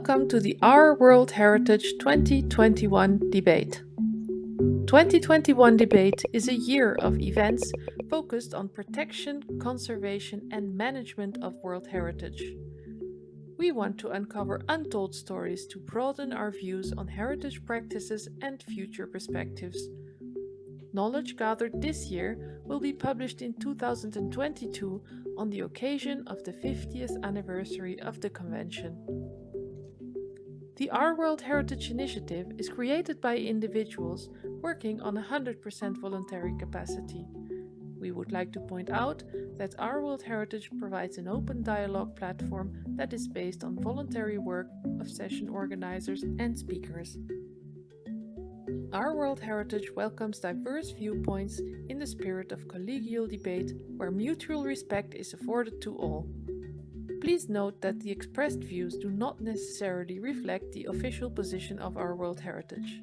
Welcome to the Our World Heritage 2021 debate. 2021 debate is a year of events focused on protection, conservation, and management of World Heritage. We want to uncover untold stories to broaden our views on heritage practices and future perspectives. Knowledge gathered this year will be published in 2022 on the occasion of the 50th anniversary of the Convention. The Our World Heritage Initiative is created by individuals working on 100% voluntary capacity. We would like to point out that Our World Heritage provides an open dialogue platform that is based on voluntary work of session organizers and speakers. Our World Heritage welcomes diverse viewpoints in the spirit of collegial debate where mutual respect is afforded to all. Please note that the expressed views do not necessarily reflect the official position of Our World Heritage.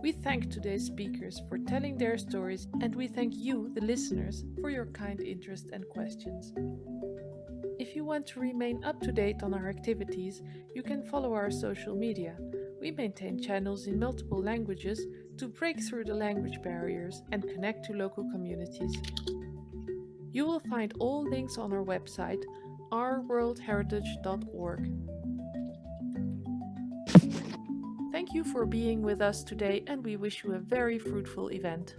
We thank today's speakers for telling their stories, and we thank you, the listeners, for your kind interest and questions. If you want to remain up to date on our activities, you can follow our social media. We maintain channels in multiple languages to break through the language barriers and connect to local communities. You will find all links on our website, OurWorldHeritage.org. Thank you for being with us today, and we wish you a very fruitful event.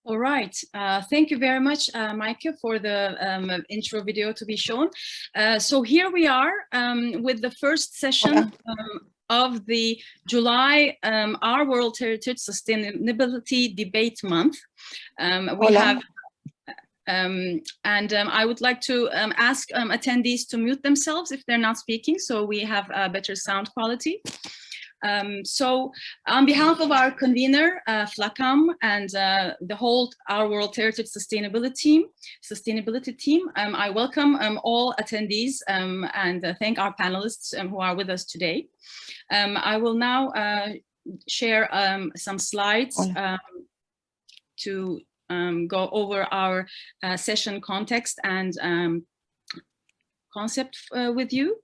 All right, thank you very much, Maike, for the intro video to be shown. So here we are with the first session of the July Our World Heritage Sustainability Debate Month. I would like to ask attendees to mute themselves if they're not speaking, so we have better sound quality. So on behalf of our convener, Flakam, and the whole Our World Heritage Sustainability team, I welcome all attendees and thank our panelists who are with us today. I will now share some slides to go over our session context and concept with you.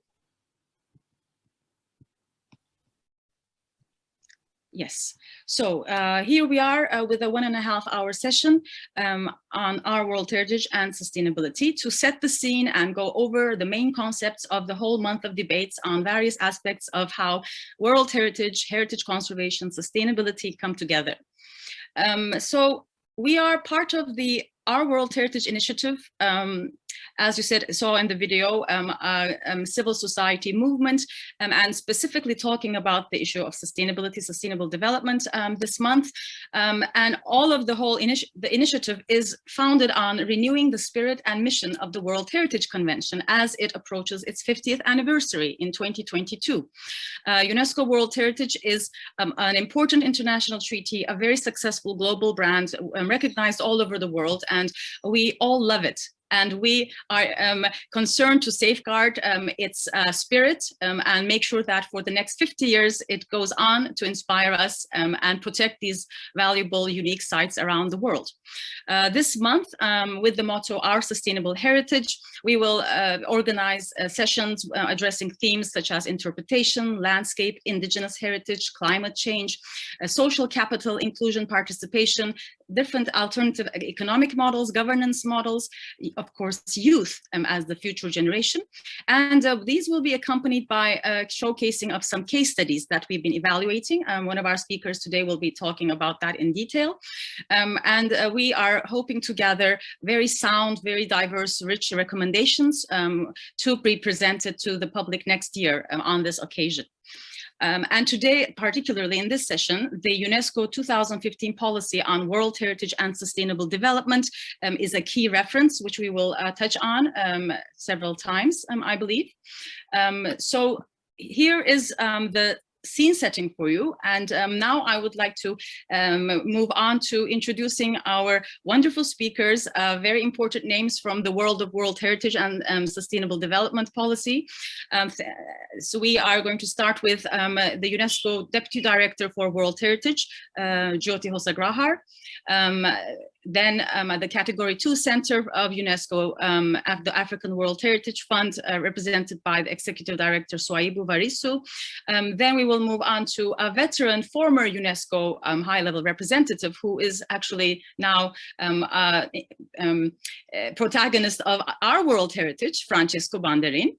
Yes, so here we are with a 1.5-hour session on Our World Heritage and Sustainability to set the scene and go over the main concepts of the whole month of debates on various aspects of how World Heritage, heritage conservation, sustainability come together. So we are part of the Our World Heritage Initiative, as you saw in the video, civil society movement, and specifically talking about the issue of sustainability, sustainable development this month. And all of the whole the initiative is founded on renewing the spirit and mission of the World Heritage Convention as it approaches its 50th anniversary in 2022. UNESCO World Heritage is an important international treaty, a very successful global brand, recognized all over the world, and we all love it. And we are concerned to safeguard its spirit and make sure that for the next 50 years, it goes on to inspire us and protect these valuable, unique sites around the world. This month, with the motto, Our Sustainable Heritage, we will organize sessions addressing themes such as interpretation, landscape, indigenous heritage, climate change, social capital, inclusion, participation, different alternative economic models, governance models, of course, youth as the future generation. And these will be accompanied by showcasing of some case studies that we've been evaluating. One of our speakers today will be talking about that in detail. And we are hoping to gather very sound, very diverse, rich recommendations to be presented to the public next year on this occasion. And today, particularly in this session, the UNESCO 2015 policy on World Heritage and Sustainable Development is a key reference, which we will touch on several times, I believe. So here is the scene setting for you. And now I would like to move on to introducing our wonderful speakers, very important names from the world of World Heritage and Sustainable Development Policy. So we are going to start with the UNESCO Deputy Director for World Heritage, Jyoti Hosagrahar. Then at the Category 2 Center of UNESCO, at the African World Heritage Fund, represented by the Executive Director Souayibou Varissou. Then we will move on to a veteran, former UNESCO high-level representative who is actually now protagonist of Our World Heritage, Francesco Banderin.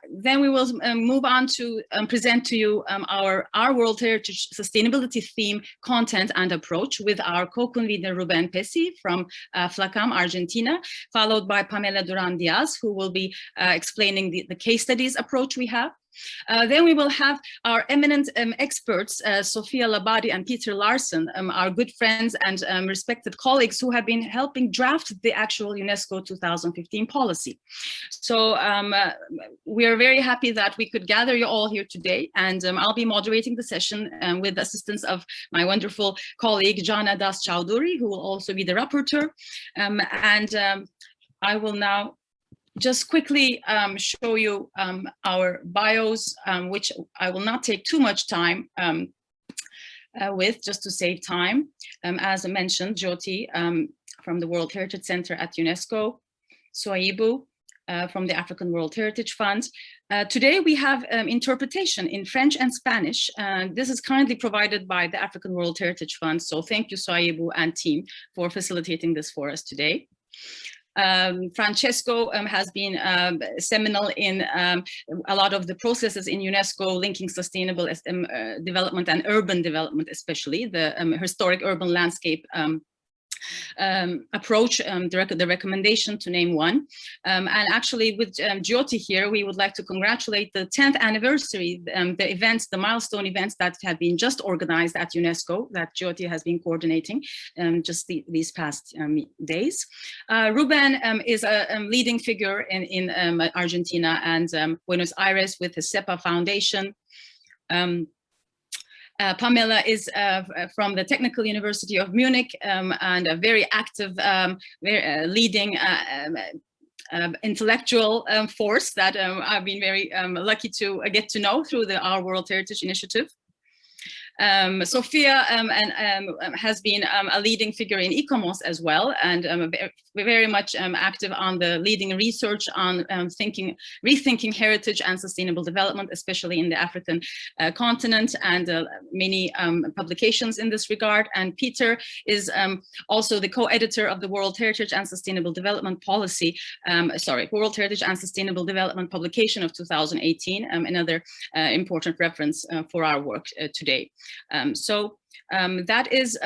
Then we will move on to present to you our World Heritage Sustainability theme, content and approach with our co-convener Ruben Pesci from FLACAM, Argentina, followed by Pamela Durán Díaz, who will be explaining the case studies approach we have. Then we will have our eminent experts, Sophia Labadi and Peter Larson, our good friends and respected colleagues who have been helping draft the actual UNESCO 2015 policy. So we are very happy that we could gather you all here today, and I'll be moderating the session with the assistance of my wonderful colleague, Jana Das Chowdhury, who will also be the rapporteur. I will now just quickly show you our bios, which I will not take too much time with, just to save time. As I mentioned, Jyoti from the World Heritage Center at UNESCO, Souayibou from the African World Heritage Fund. Today we have interpretation in French and Spanish. This is kindly provided by the African World Heritage Fund. So thank you, Souayibou and team, for facilitating this for us today. Francesco has been seminal in a lot of the processes in UNESCO linking sustainable development and urban development, especially the historic urban landscape approach, the recommendation to name one. And actually with Jyoti here, we would like to congratulate the 10th anniversary, the events, the milestone events that have been just organized at UNESCO that Jyoti has been coordinating just these past days. Ruben is a leading figure in Argentina and Buenos Aires with the SEPA Foundation. Pamela is from the Technical University of Munich and a very active, leading intellectual force that I've been very lucky to get to know through the Our World Heritage Initiative. Sophia has been a leading figure in e-commerce as well, and very much active on the leading research on rethinking heritage and sustainable development, especially in the African continent, and many publications in this regard. And Peter is also the co-editor of the World Heritage and Sustainable Development Policy, World Heritage and Sustainable Development publication of 2018, another important reference for our work today. That is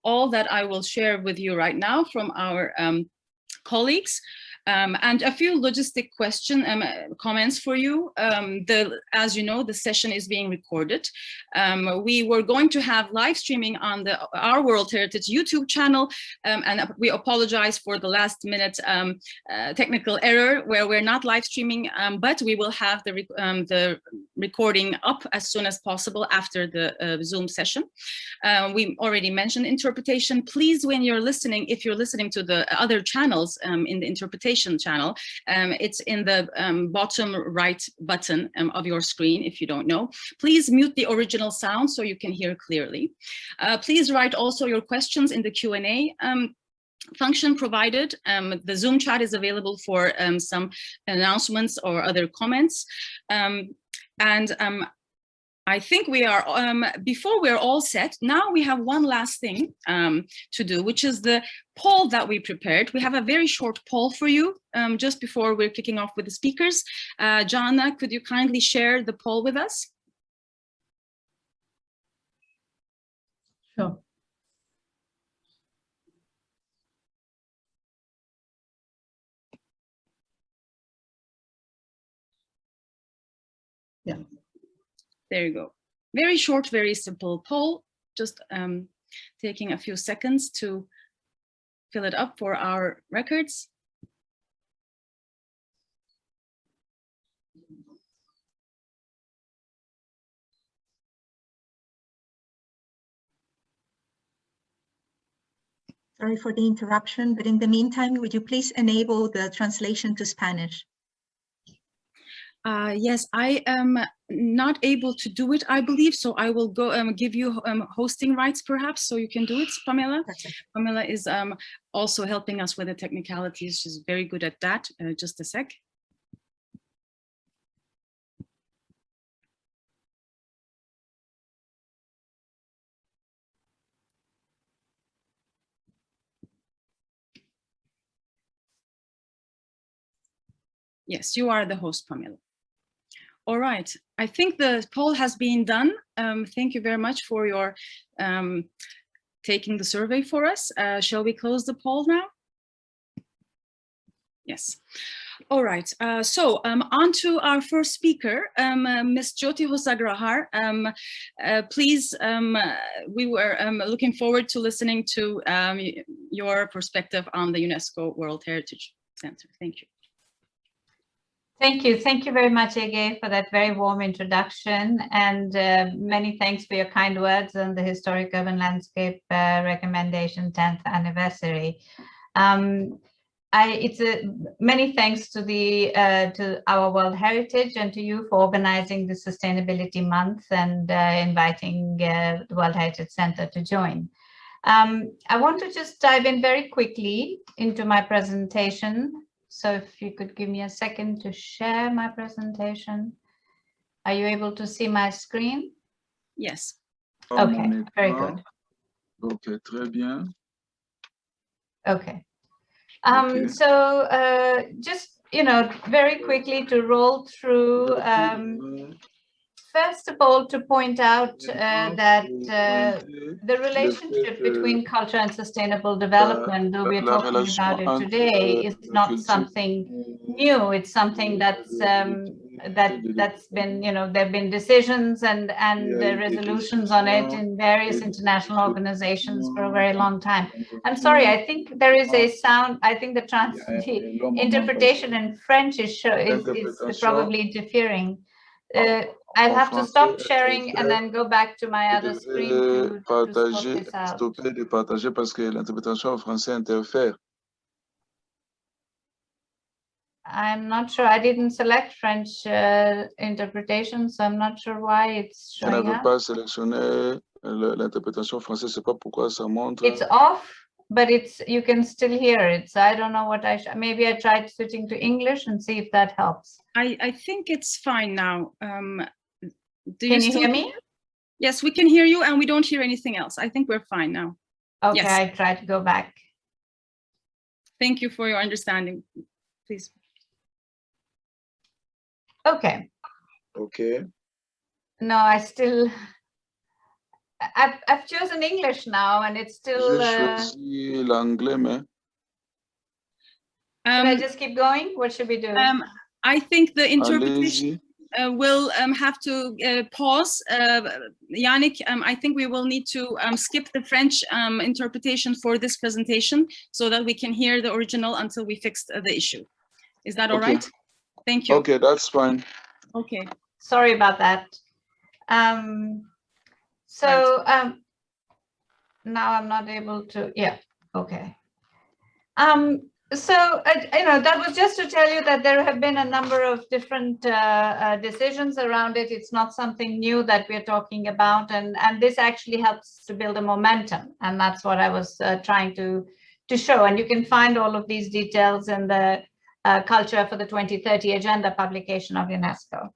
all that I will share with you right now from our colleagues. And a few logistic comments for you. As you know, the session is being recorded. We were going to have live streaming on the Our World Heritage YouTube channel, and we apologize for the last minute technical error where we're not live streaming, but we will have the recording up as soon as possible after the Zoom session. We already mentioned interpretation. Please, when you're listening, if you're listening to the other channels in the interpretation channel, it's in the bottom right button of your screen. If you don't know, please mute the original sound so you can hear clearly. Please write also your questions in the Q&A function provided. The Zoom chat is available for some announcements or other comments. I think we are, before we're all set, now we have one last thing to do, which is the poll that we prepared. We have a very short poll for you just before we're kicking off with the speakers. Jana, could you kindly share the poll with us? Sure. Yeah. There you go. Very short, very simple poll. Just taking a few seconds to fill it up for our records. Sorry for the interruption, but in the meantime, would you please enable the translation to Spanish? Yes, I am not able to do it, I believe, so I will go give you hosting rights perhaps, so you can do it, Pamela. Okay. Pamela is also helping us with the technicalities. She's very good at that. Just a sec. Yes, you are the host, Pamela. All right, I think the poll has been done. Thank you very much for your taking the survey for us. Shall we close the poll now? Yes. All right, so on to our first speaker, Ms. Jyoti Hosagrahar. Please, we were looking forward to listening to your perspective on the UNESCO World Heritage Center. Thank you. Thank you. Thank you very much, Ege, for that very warm introduction, and many thanks for your kind words on the Historic Urban Landscape Recommendation 10th anniversary. Many thanks to to our World Heritage and to you for organizing the Sustainability Month and inviting the World Heritage Center to join. I want to just dive in very quickly into my presentation. So if you could give me a second to share my presentation. Are you able to see my screen? Yes. Okay, very good. Okay, très bien. Okay. Okay. So just, very quickly to roll through, first of all, to point out that the relationship between culture and sustational development, though we're talking about it today, is not something new. It's something that's been, there have been decisions and resolutions on it in various international organizations for a very long time. I'm sorry, I think there is a sound. I think the interpretation in French is probably interfering. I'll have to stop sharing and then go back to my other screen to sort this out. Stopper de partager parce que l'interprétation en français interfère. I'm not sure. I didn't select French interpretation, so I'm not sure why it's Je showing n'avais up. pas sélectionné l'interprétation française, c'est pas pourquoi ça montre. It's off, but you can still hear it. So I don't know what maybe I tried switching to English and see if that helps. I think it's fine now. Can you hear me? Yes, we can hear you, and we don't hear anything else. I think we're fine now. Okay, yes. I try to go back. Thank you for your understanding. Please. Okay. Okay. No, I've chosen English now, and it's still. J'ai choisi l'anglais, mais. Should I just keep going? What should we do? I think the interpretation will have to pause. Yannick, I think we will need to skip the French interpretation for this presentation so that we can hear the original until we fix the issue. Is that all right? Thank you. Okay, that's fine. Okay. Sorry about that. Now I'm not able to, yeah, okay. That was just to tell you that there have been a number of different decisions around it. It's not something new that we're talking about, and this actually helps to build a momentum, and that's what I was trying to show. And you can find all of these details in the Culture for the 2030 Agenda publication of UNESCO.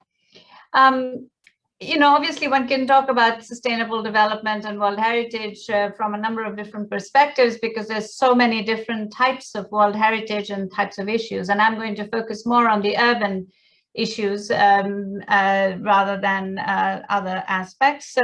Obviously one can talk about sustainable development and World Heritage from a number of different perspectives, because there's so many different types of World Heritage and types of issues. And I'm going to focus more on the urban issues rather than other aspects.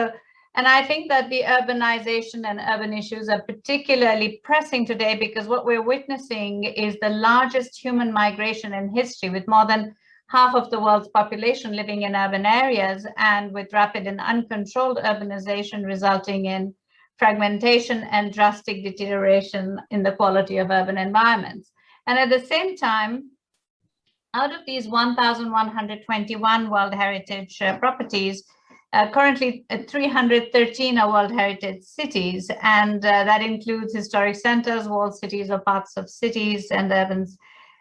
And I think that the urbanization and urban issues are particularly pressing today, because what we're witnessing is the largest human migration in history, with more than half of the world's population living in urban areas, and with rapid and uncontrolled urbanization resulting in fragmentation and drastic deterioration in the quality of urban environments. And at the same time, out of these 1,121 World Heritage properties, Currently, 313 are World Heritage cities, and that includes historic centers, walled cities or parts of cities and urbans.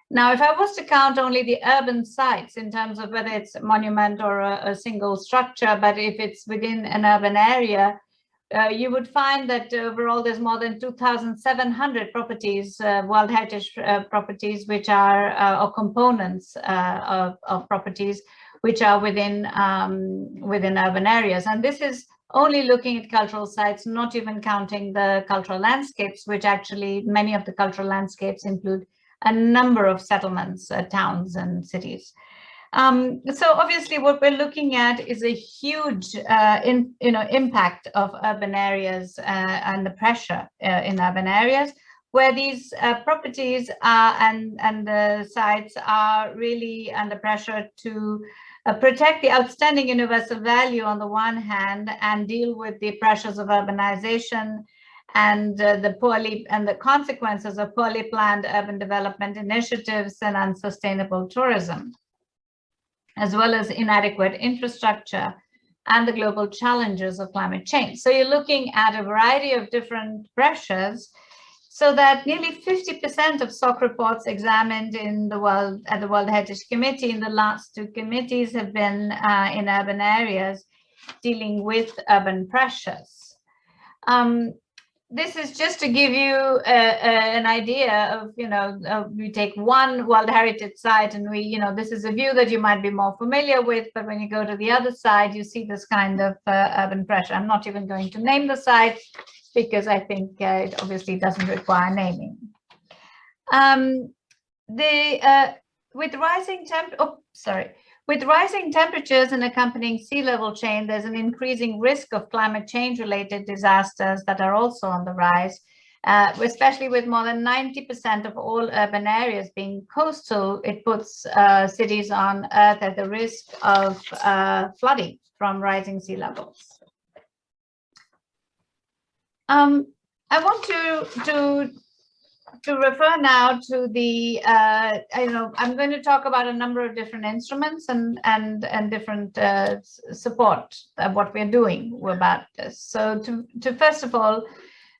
Now, if I was to count only the urban sites in terms of whether it's a monument or a single structure, but if it's within an urban area, you would find that overall there's more than 2,700 properties, World Heritage properties, which are, or components of properties, which are within urban areas. And this is only looking at cultural sites, not even counting the cultural landscapes, which actually many of the cultural landscapes include a number of settlements, towns and cities. So obviously what we're looking at is a huge impact of urban areas and the pressure in urban areas, where these properties are and the sites are really under pressure to protect the outstanding universal value on the one hand and deal with the pressures of urbanization and the consequences of poorly planned urban development initiatives and unsustainable tourism, as well as inadequate infrastructure and the global challenges of climate change. So you're looking at a variety of different pressures, so that nearly 50% of SOC reports examined in the at the World Heritage Committee in the last two committees have been in urban areas dealing with urban pressures. This is just to give you an idea of, we take one World Heritage site and this is a view that you might be more familiar with, but when you go to the other side, you see this kind of urban pressure. I'm not even going to name the site because I think it obviously doesn't require naming. With rising temperatures and accompanying sea level change, there's an increasing risk of climate change related disasters that are also on the rise, especially with more than 90% of all urban areas being coastal. It puts cities on Earth at the risk of flooding from rising sea levels. I want to refer now to the, I'm going to talk about a number of different instruments and different support of what we're doing about this. So to first of all,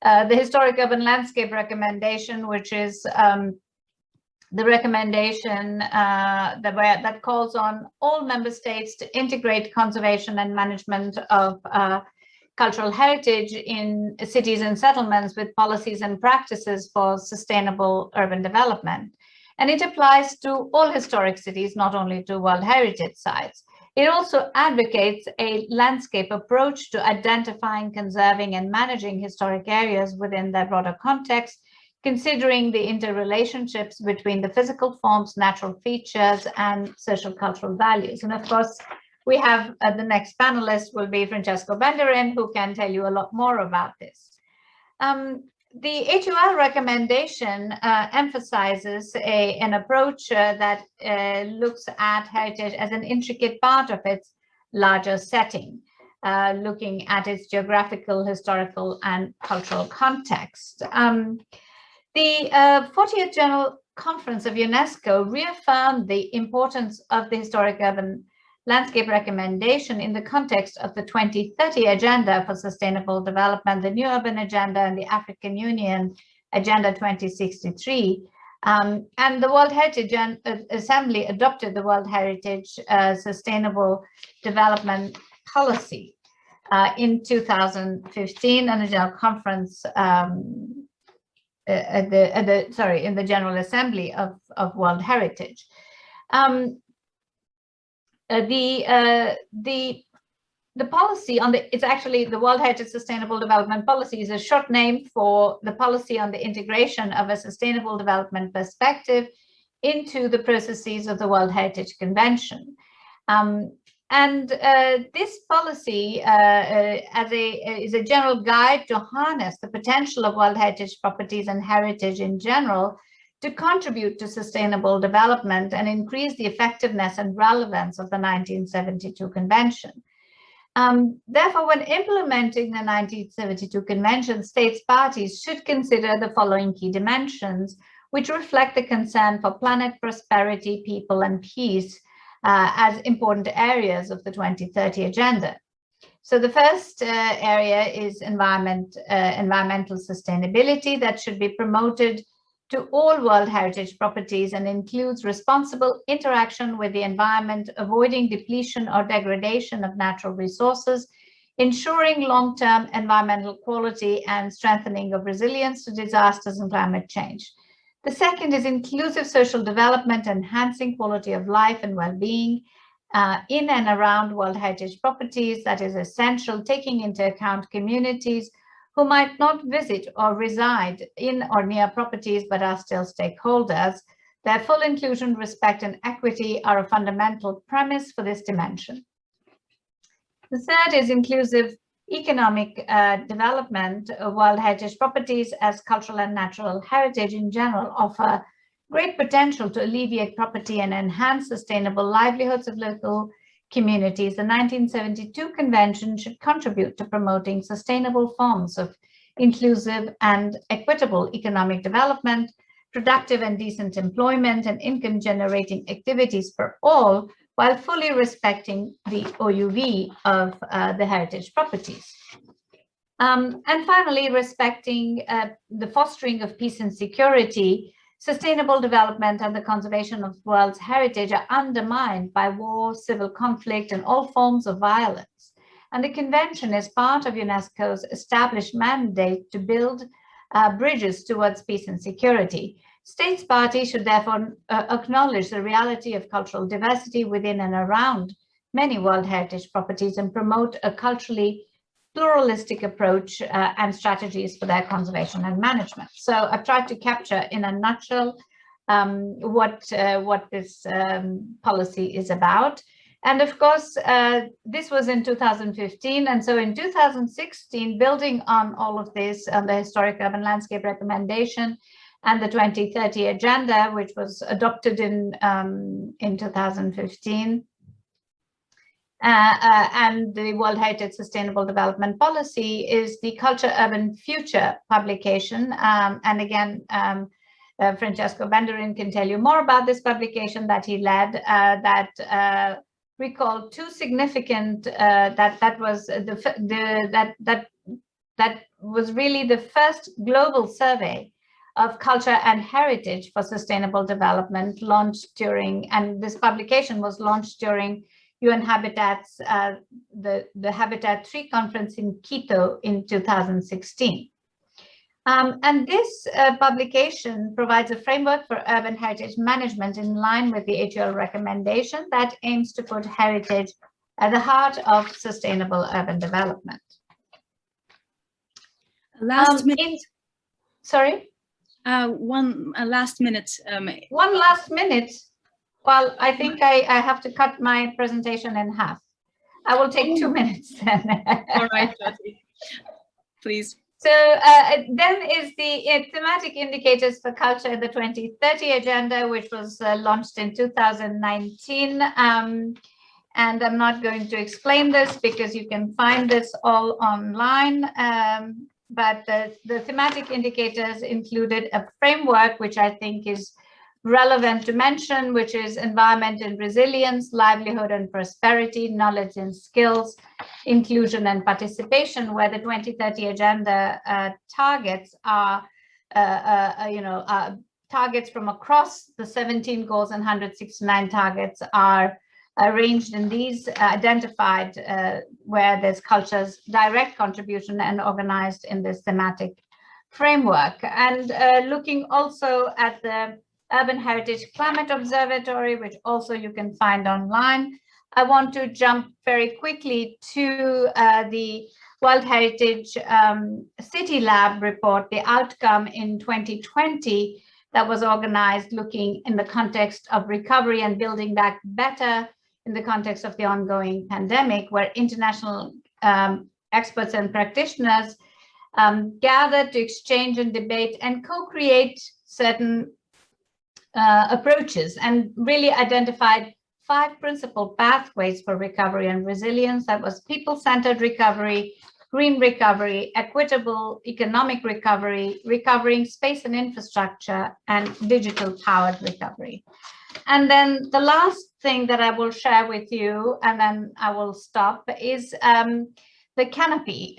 the Historic Urban Landscape Recommendation, which is the recommendation that calls on all member states to integrate conservation and management of cultural heritage in cities and settlements with policies and practices for sustainable urban development. And it applies to all historic cities, not only to World Heritage sites. It also advocates a landscape approach to identifying, conserving, and managing historic areas within their broader context, considering the interrelationships between the physical forms, natural features, and social cultural values. And of course, we have the next panelist will be Francesco Banderin, who can tell you a lot more about this. The HUL recommendation emphasizes an approach that looks at heritage as an intricate part of its larger setting, looking at its geographical, historical, and cultural context. The 40th General Conference of UNESCO reaffirmed the importance of the Historic Urban Landscape Recommendation in the context of the 2030 Agenda for Sustainable Development, the New Urban Agenda, and the African Union Agenda 2063. And the World Heritage Assembly adopted the World Heritage Sustainable Development Policy in 2015, and the General Conference in the General Assembly of World Heritage. The policy on it's actually the World Heritage Sustainable Development Policy is a short name for the policy on the integration of a sustainable development perspective into the processes of the World Heritage Convention. This policy is a general guide to harness the potential of World Heritage properties and heritage in general to contribute to sustainable development and increase the effectiveness and relevance of the 1972 Convention. Therefore, when implementing the 1972 Convention, states parties should consider the following key dimensions, which reflect the concern for planet prosperity, people, and peace as important areas of the 2030 Agenda. So the first area is environmental sustainability that should be promoted to all World Heritage properties and includes responsible interaction with the environment, avoiding depletion or degradation of natural resources, ensuring long-term environmental quality and strengthening of resilience to disasters and climate change. The second is inclusive social development, enhancing quality of life and well-being in and around World Heritage properties. That is essential, taking into account communities who might not visit or reside in or near properties but are still stakeholders. Their full inclusion, respect, and equity are a fundamental premise for this dimension. The third is inclusive economic development. World Heritage properties as cultural and natural heritage in general offer great potential to alleviate poverty and enhance sustainable livelihoods of local communities. The 1972 convention should contribute to promoting sustainable forms of inclusive and equitable economic development, productive and decent employment, and income-generating activities for all, while fully respecting the OUV of the heritage properties. And finally, respecting the fostering of peace and security, sustainable development and the conservation of world's heritage are undermined by war, civil conflict, and all forms of violence. And the convention is part of UNESCO's established mandate to build bridges towards peace and security. States parties should therefore acknowledge the reality of cultural diversity within and around many World Heritage properties and promote a culturally pluralistic approach and strategies for their conservation and management. So I've tried to capture in a nutshell what this policy is about. And of course, this was in 2015. And so in 2016, building on all of this, on the Historic Urban Landscape Recommendation and the 2030 Agenda, which was adopted in 2015, and the World Heritage Sustainable Development Policy is the Culture Urban Future publication. And again, Francesco Banderin can tell you more about this publication that he led, that recalled two significant, that was really the first global survey of culture and heritage for sustainable development, launched during, and this publication was launched during UN Habitat's, the Habitat 3 conference in Quito in 2016. And this publication provides a framework for urban heritage management in line with the HUL recommendation that aims to put heritage at the heart of sustainable urban development. Last minute. Sorry? One last minute. One last minute. Well, I think I have to cut my presentation in half. I will take 2 minutes then. All right, Jyoti, please. So then is the thematic indicators for culture, the 2030 Agenda, which was launched in 2019. And I'm not going to explain this because you can find this all online. But the thematic indicators included a framework, which I think is relevant to mention, which is environment and resilience, livelihood and prosperity, knowledge and skills, inclusion and participation, where the 2030 Agenda targets are, targets from across the 17 goals and 169 targets are arranged in these, identified where there's culture's direct contribution and organized in this thematic framework. And looking also at the Urban Heritage Climate Observatory, which also you can find online. I want to jump very quickly to the World Heritage City Lab report, the outcome in 2020 that was organized looking in the context of recovery and building back better in the context of the ongoing pandemic, where international experts and practitioners gathered to exchange and debate and co-create certain approaches and really identified 5 principal pathways for recovery and resilience. That was people-centered recovery, green recovery, equitable economic recovery, recovering space and infrastructure, and digital-powered recovery. And then the last thing that I will share with you, and then I will stop, is the Canopy,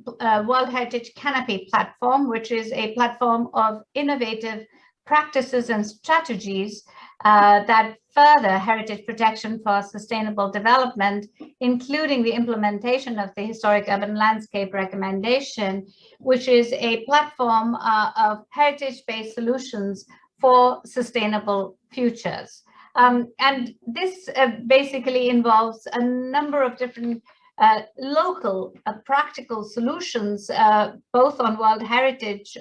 World Heritage Canopy platform, which is a platform of innovative practices and strategies that further heritage protection for sustainable development, including the implementation of the Historic Urban Landscape Recommendation, which is a platform of heritage-based solutions for sustainable futures. And this basically involves a number of different local practical solutions, both on World Heritage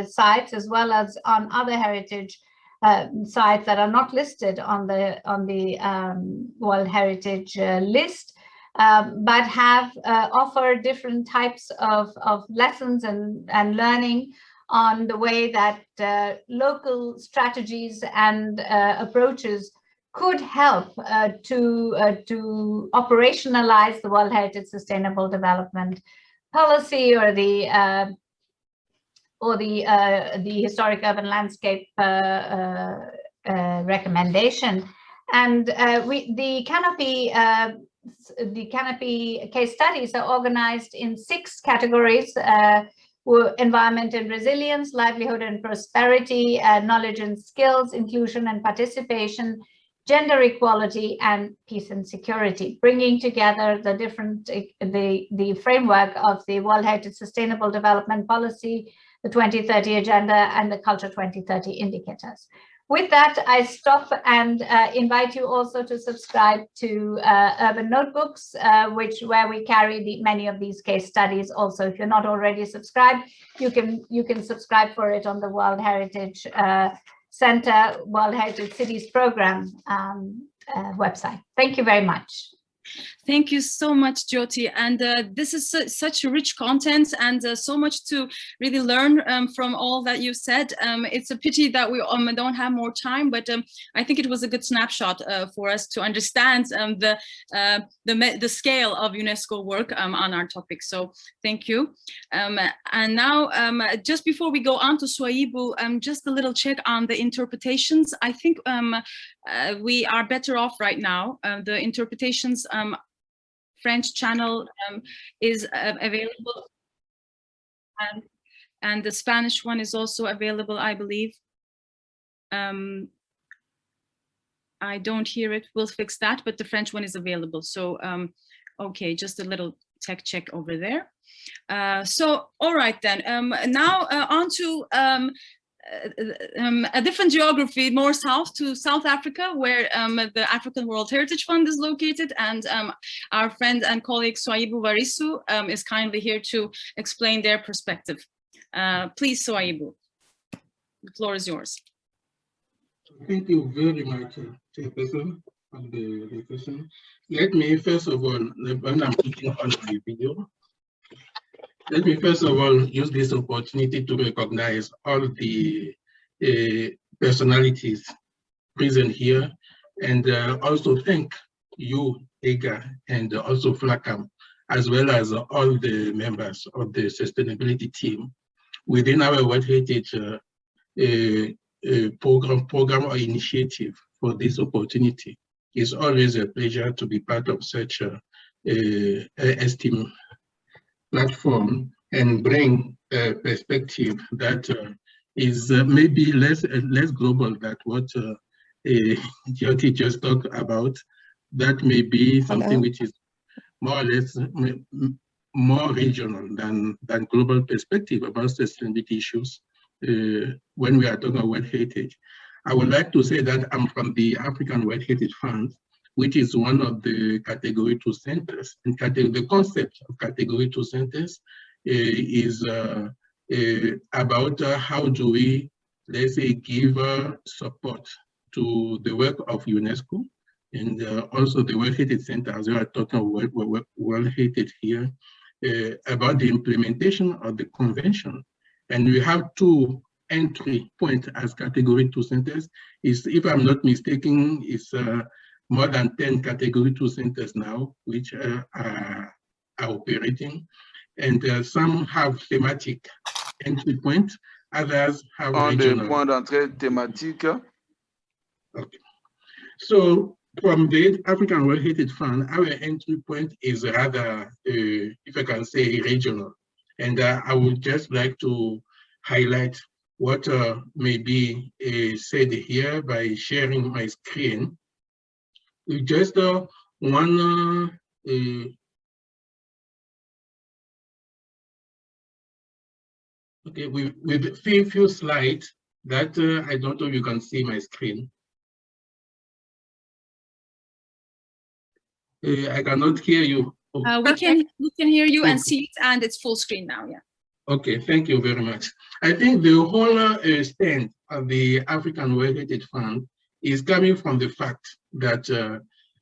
sites as well as on other heritage sites that are not listed on the World Heritage list, but have offer different types of lessons and learning on the way that local strategies and approaches could help to operationalize the World Heritage Sustainable Development Policy or the Historic Urban Landscape Recommendation. And the Canopy case studies are organized in 6 categories: environment and resilience, livelihood and prosperity, knowledge and skills, inclusion and participation, gender equality, and peace and security, bringing together the different the framework of the World Heritage Sustainable Development Policy, the 2030 Agenda, and the Culture 2030 indicators. With that, I stop and invite you also to subscribe to Urban Notebooks, where we carry many of these case studies. Also, if you're not already subscribed, you can subscribe for it on the World Heritage Center, World Heritage Cities Program website. Thank you very much. Thank you so much, Jyoti. And this is such rich content and so much to really learn from all that you said. It's a pity that we don't have more time, but I think it was a good snapshot for us to understand the scale of UNESCO work on our topic. So thank you. And now, just before we go on to Souayibou, just a little check on the interpretations. I think we are better off right now. The interpretations French channel is available, and the Spanish one is also available, I believe. I don't hear it. We'll fix that, but the French one is available. So, okay, just a little tech check over there. So, all right then. Now on to a different geography, more south to South Africa, where the African World Heritage Fund is located, and our friend and colleague Souayibou Varissou is kindly here to explain their perspective. Please, Souayibou, the floor is yours. Thank you very much, Chairperson, for the question. Let me first of all, when I'm clicking on my video, let me first of all use this opportunity to recognize all the personalities present here, and also thank you, EGA, and also FLACAM, as well as all the members of the sustainability team within our World Heritage program or initiative for this opportunity. It's always a pleasure to be part of such a esteemed platform and bring a perspective that is maybe less global than what Jyoti just talked about. That may be something which is more or less more regional than global perspective about sustainability issues when we are talking about World Heritage. I would like to say that I'm from the African World Heritage Fund, which is one of the Category 2 centers. And the concept of Category 2 centers is about how do we, let's say, give support to the work of UNESCO and also the World Heritage Center, as we are talking about World Heritage here, about the implementation of the convention. And we have 2 entry points as Category 2 centers. Is, if I'm not mistaken, is more than 10 Category 2 centers now, which are operating. And some have thematic entry points, others have regional. Des points d'entrée thématiques. Okay. So from the African World Heritage Fund, our entry point is rather, if I can say, regional. And I would just like to highlight what may be said here by sharing my screen. We just one okay, with a few slides that I don't know if you can see my screen. I cannot hear you. Oh. We can hear you and see it, and it's full screen now. Yeah. Okay, thank you very much. I think the whole stand of the African World Heritage Fund is coming from the fact that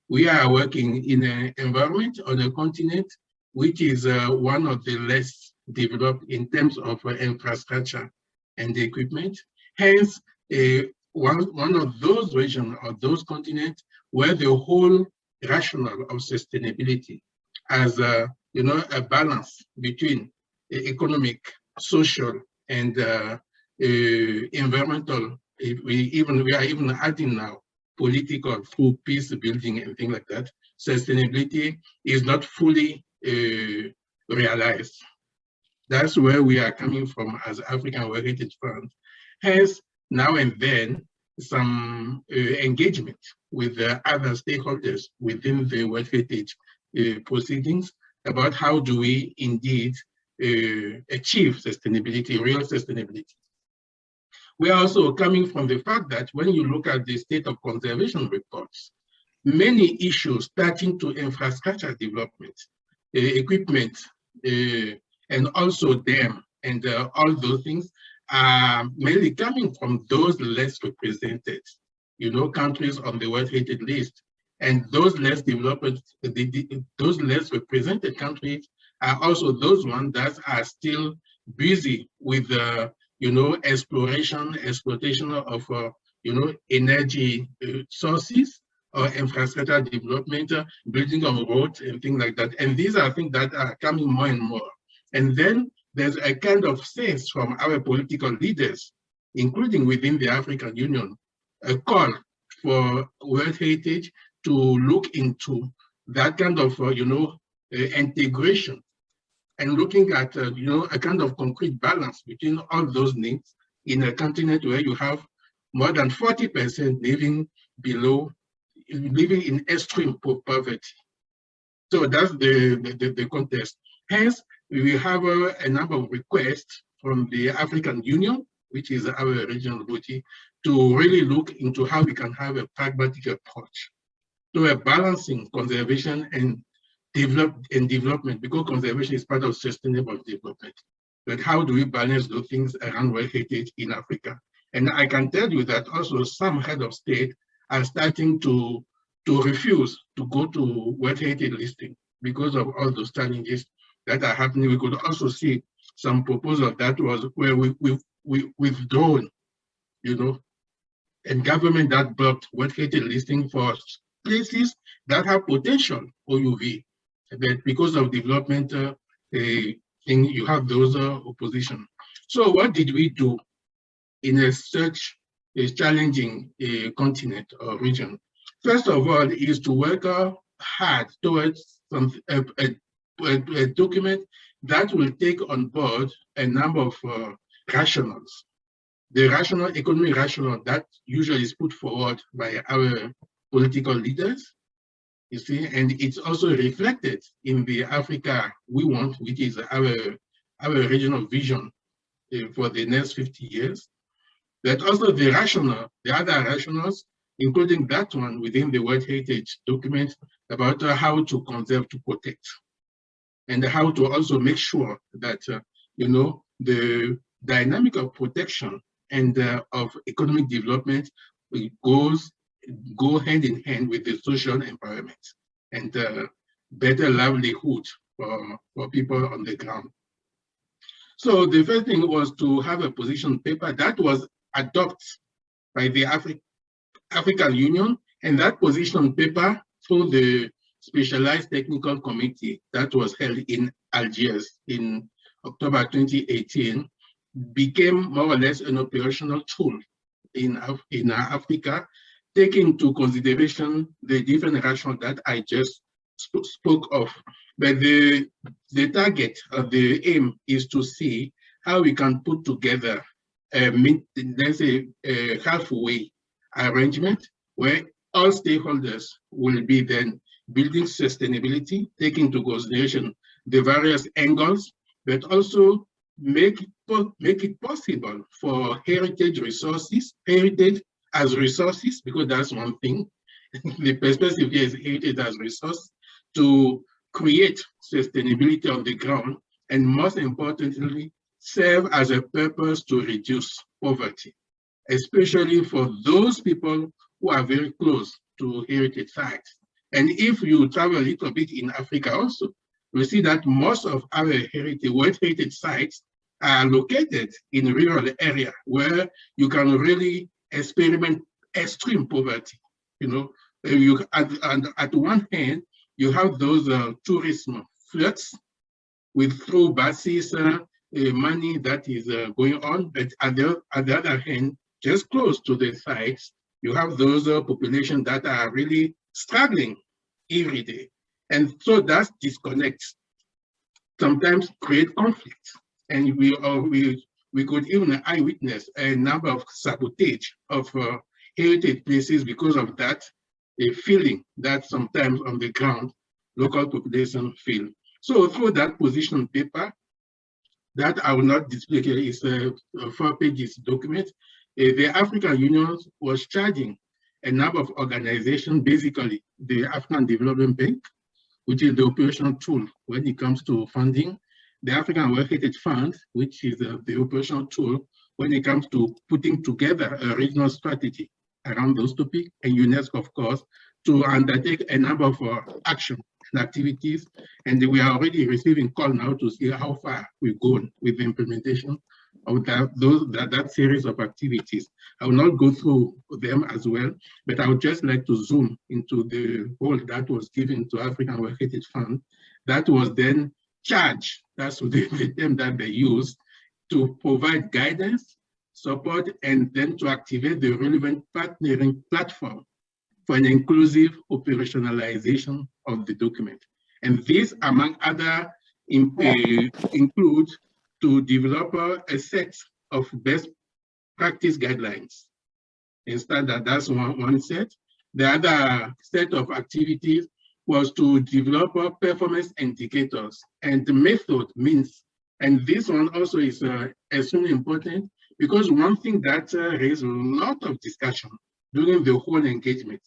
we are working in an environment on a continent which is one of the less developed in terms of infrastructure and equipment. Hence, one of those regions or those continents where the whole rationale of sustainability as a balance between economic, social, and environmental. We are even adding now political through peace building and things like that. Sustainability is not fully realized. That's where we are coming from as African World Heritage Fund. Hence, now and then, some engagement with other stakeholders within the World Heritage proceedings about how do we indeed achieve sustainability, real sustainability. We are also coming from the fact that when you look at the state of conservation reports, many issues starting to infrastructure development, equipment, and also dam and all those things are mainly coming from those less represented, countries on the World Heritage list. And those less developed, those less represented countries are also those ones that are still busy with exploitation of energy sources or infrastructure development, building of roads and things like that. And these are things that are coming more and more. And then there's a kind of sense from our political leaders, including within the African Union, a call for World Heritage to look into that kind of, integration and looking at, a kind of concrete balance between all those needs in a continent where you have more than 40% living in extreme poverty. So that's the context. Hence, we have a number of requests from the African Union, which is our regional body, to really look into how we can have a pragmatic approach to a balancing conservation and development, because conservation is part of sustainable development. But how do we balance those things around World Heritage in Africa? And I can tell you that also some head of state are starting to refuse to go to World Heritage listing because of all those challenges that are happening. We could also see some proposal that was where we withdrawn, and government that blocked World Heritage listing for places that have potential OUV. But because of development thing, you have those opposition. So what did we do in such a challenging continent or region? First of all, is to work hard towards a document that will take on board a number of rationales. The economic rationale that usually is put forward by our political leaders, you see, and it's also reflected in the Africa we want, which is our regional vision for the next 50 years. But also the other rationales, including that one within the World Heritage document about how to conserve, to protect, and how to also make sure that, the dynamic of protection and of economic development go hand in hand with the social environment and better livelihood for people on the ground. So the first thing was to have a position paper that was adopted by the African Union, and that position paper through the specialized technical committee that was held in Algiers in October 2018 became more or less an operational tool in Africa take into consideration the different rationale that I just spoke of. But the target of the aim is to see how we can put together let's say a halfway arrangement where all stakeholders will be then building sustainability, taking into consideration the various angles, but also make it possible for heritage as resources, because that's one thing. The perspective here is heritage as resource to create sustainability on the ground, and most importantly, serve as a purpose to reduce poverty, especially for those people who are very close to heritage sites. And if you travel a little bit in Africa also, you see that most of our World Heritage sites are located in rural area where you can really experiment extreme poverty. You know, at one hand, you have those tourism floods with through buses, money that is going on, but at the other hand, just close to the sites, you have those populations that are really struggling every day. And so that disconnects sometimes create conflict. And we could even eyewitness a number of sabotage of heritage places because of that, a feeling that sometimes on the ground, local population feel. So through that position paper, that I will not display here, is a 4 pages document. The African Union was charging a number of organizations, basically the African Development Bank, which is the operational tool when it comes to funding, the African World Heritage Fund, which is the operational tool when it comes to putting together a regional strategy around those topics, and UNESCO, of course, to undertake a number of action and activities. And we are already receiving call now to see how far we've gone with the implementation of that series of activities. I will not go through them as well, but I would just like to zoom into the role that was given to African World Heritage Fund that was then charged, that's the term that they use, to provide guidance, support, and then to activate the relevant partnering platform for an inclusive operationalization of the document. And this, among other, includes to develop a set of best practice guidelines and standard. That's one set. The other set of activities was to develop performance indicators and the method means. And this one also is extremely important because one thing that raised a lot of discussion during the whole engagement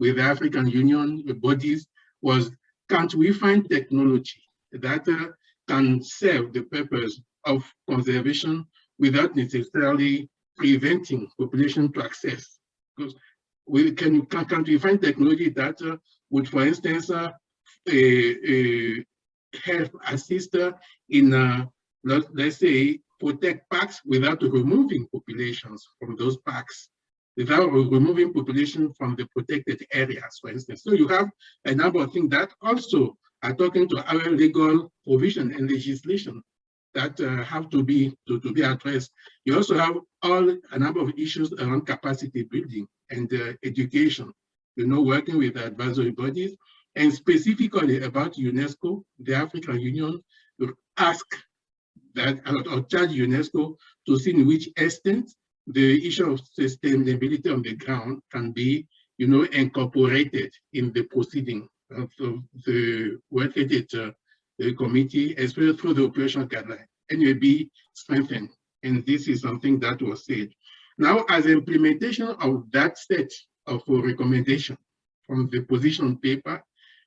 with the African Union bodies was, can't we find technology that can serve the purpose of conservation without necessarily preventing population to access? Because can't we find technology that would, for instance, help assist in, let's say, protect parks without removing populations from those parks, without removing population from the protected areas, for instance. So you have a number of things that also are talking to our legal provision and legislation that have to be addressed. You also have a number of issues around capacity building and education, working with advisory bodies, and specifically about UNESCO, the African Union ask that, or charge UNESCO to see in which extent the issue of sustainability on the ground can be, incorporated in the proceeding of the World Heritage Committee, especially through the operational guideline, and will be strengthened. And this is something that was said. Now, as implementation of that set of recommendation from the position paper,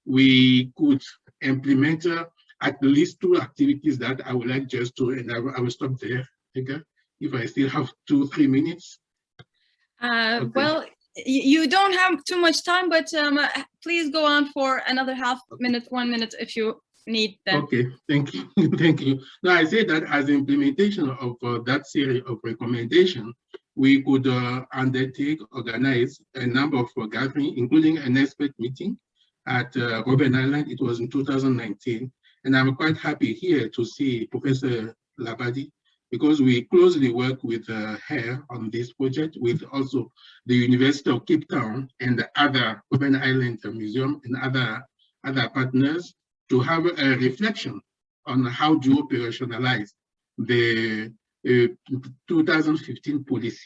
we could implement at least 2 activities that I would like just to, and I will stop there, okay? If I still have 2-3 minutes. Okay. Well, you don't have too much time, but please go on for another minute, 1 minute if you need that. Okay, thank you. Thank you. Now, I say that as implementation of that series of recommendations, we could organize a number of gatherings, including an expert meeting at Ruben Island. It was in 2019. And I'm quite happy here to see Professor Labadi because we closely work with her on this project, with also the University of Cape Town and the other Ruben Island Museum and other partners, to have a reflection on how to operationalize the 2015 policy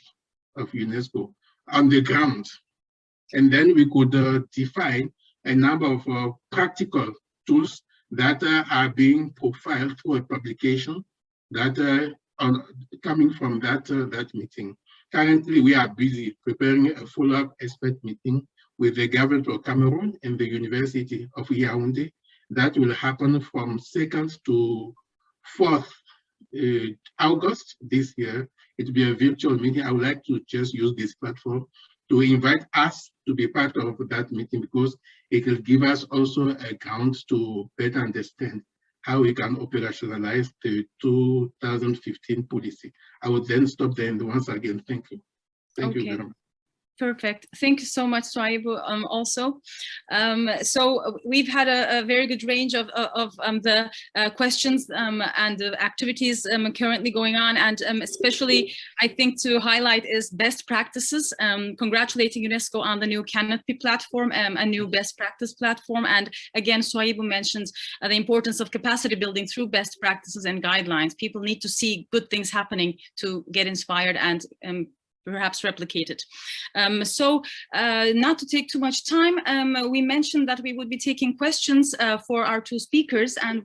of UNESCO on the ground. And then we could define a number of practical tools that are being profiled through a publication that are coming from that meeting. Currently, we are busy preparing a follow-up expert meeting with the government of Cameroon and the University of Yaoundé. That will happen from 2nd to 4th August this year. It will be a virtual meeting. I would like to just use this platform to invite us to be part of that meeting, because it will give us also a ground to better understand how we can operationalize the 2015 policy. I would then stop there, and once again, thank you. Thank you very much. Perfect. Thank you so much, Souayibou, also. So we've had a very good range of the questions and the activities currently going on, and especially I think to highlight is best practices. Congratulating UNESCO on the new Canopy platform, a new best practice platform. And again, Souayibou mentions the importance of capacity building through best practices and guidelines. People need to see good things happening to get inspired and perhaps replicate it. So not to take too much time, we mentioned that we would be taking questions for our two speakers, and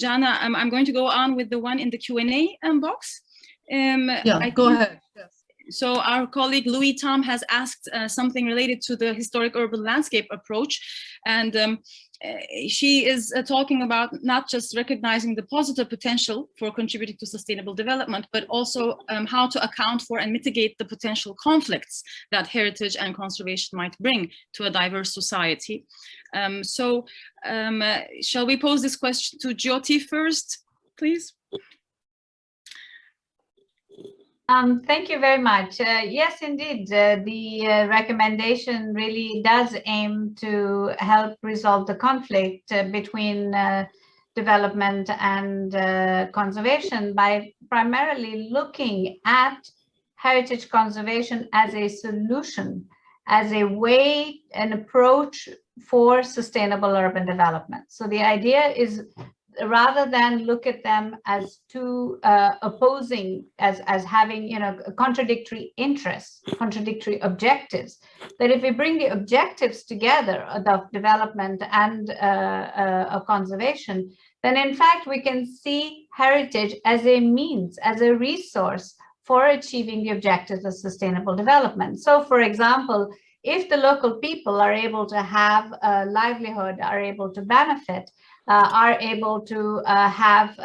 Jana, I'm going to go on with the one in the Q&A box. Yeah, go ahead. Yes. So our colleague Louis Tom has asked something related to the historic urban landscape approach, and she is talking about not just recognizing the positive potential for contributing to sustainable development, but also how to account for and mitigate the potential conflicts that heritage and conservation might bring to a diverse society. Shall we pose this question to Jyoti first, please? Thank you very much. Yes, indeed, the recommendation really does aim to help resolve the conflict between development and conservation by primarily looking at heritage conservation as a solution, as a way, an approach for sustainable urban development. So the idea is, rather than look at them as two opposing, as having, you know, contradictory interests, contradictory objectives, that if we bring the objectives together of development and of conservation, then in fact we can see heritage as a means, as a resource for achieving the objectives of sustainable development. So, for example, if the local people are able to have a livelihood, are able to benefit, are able to have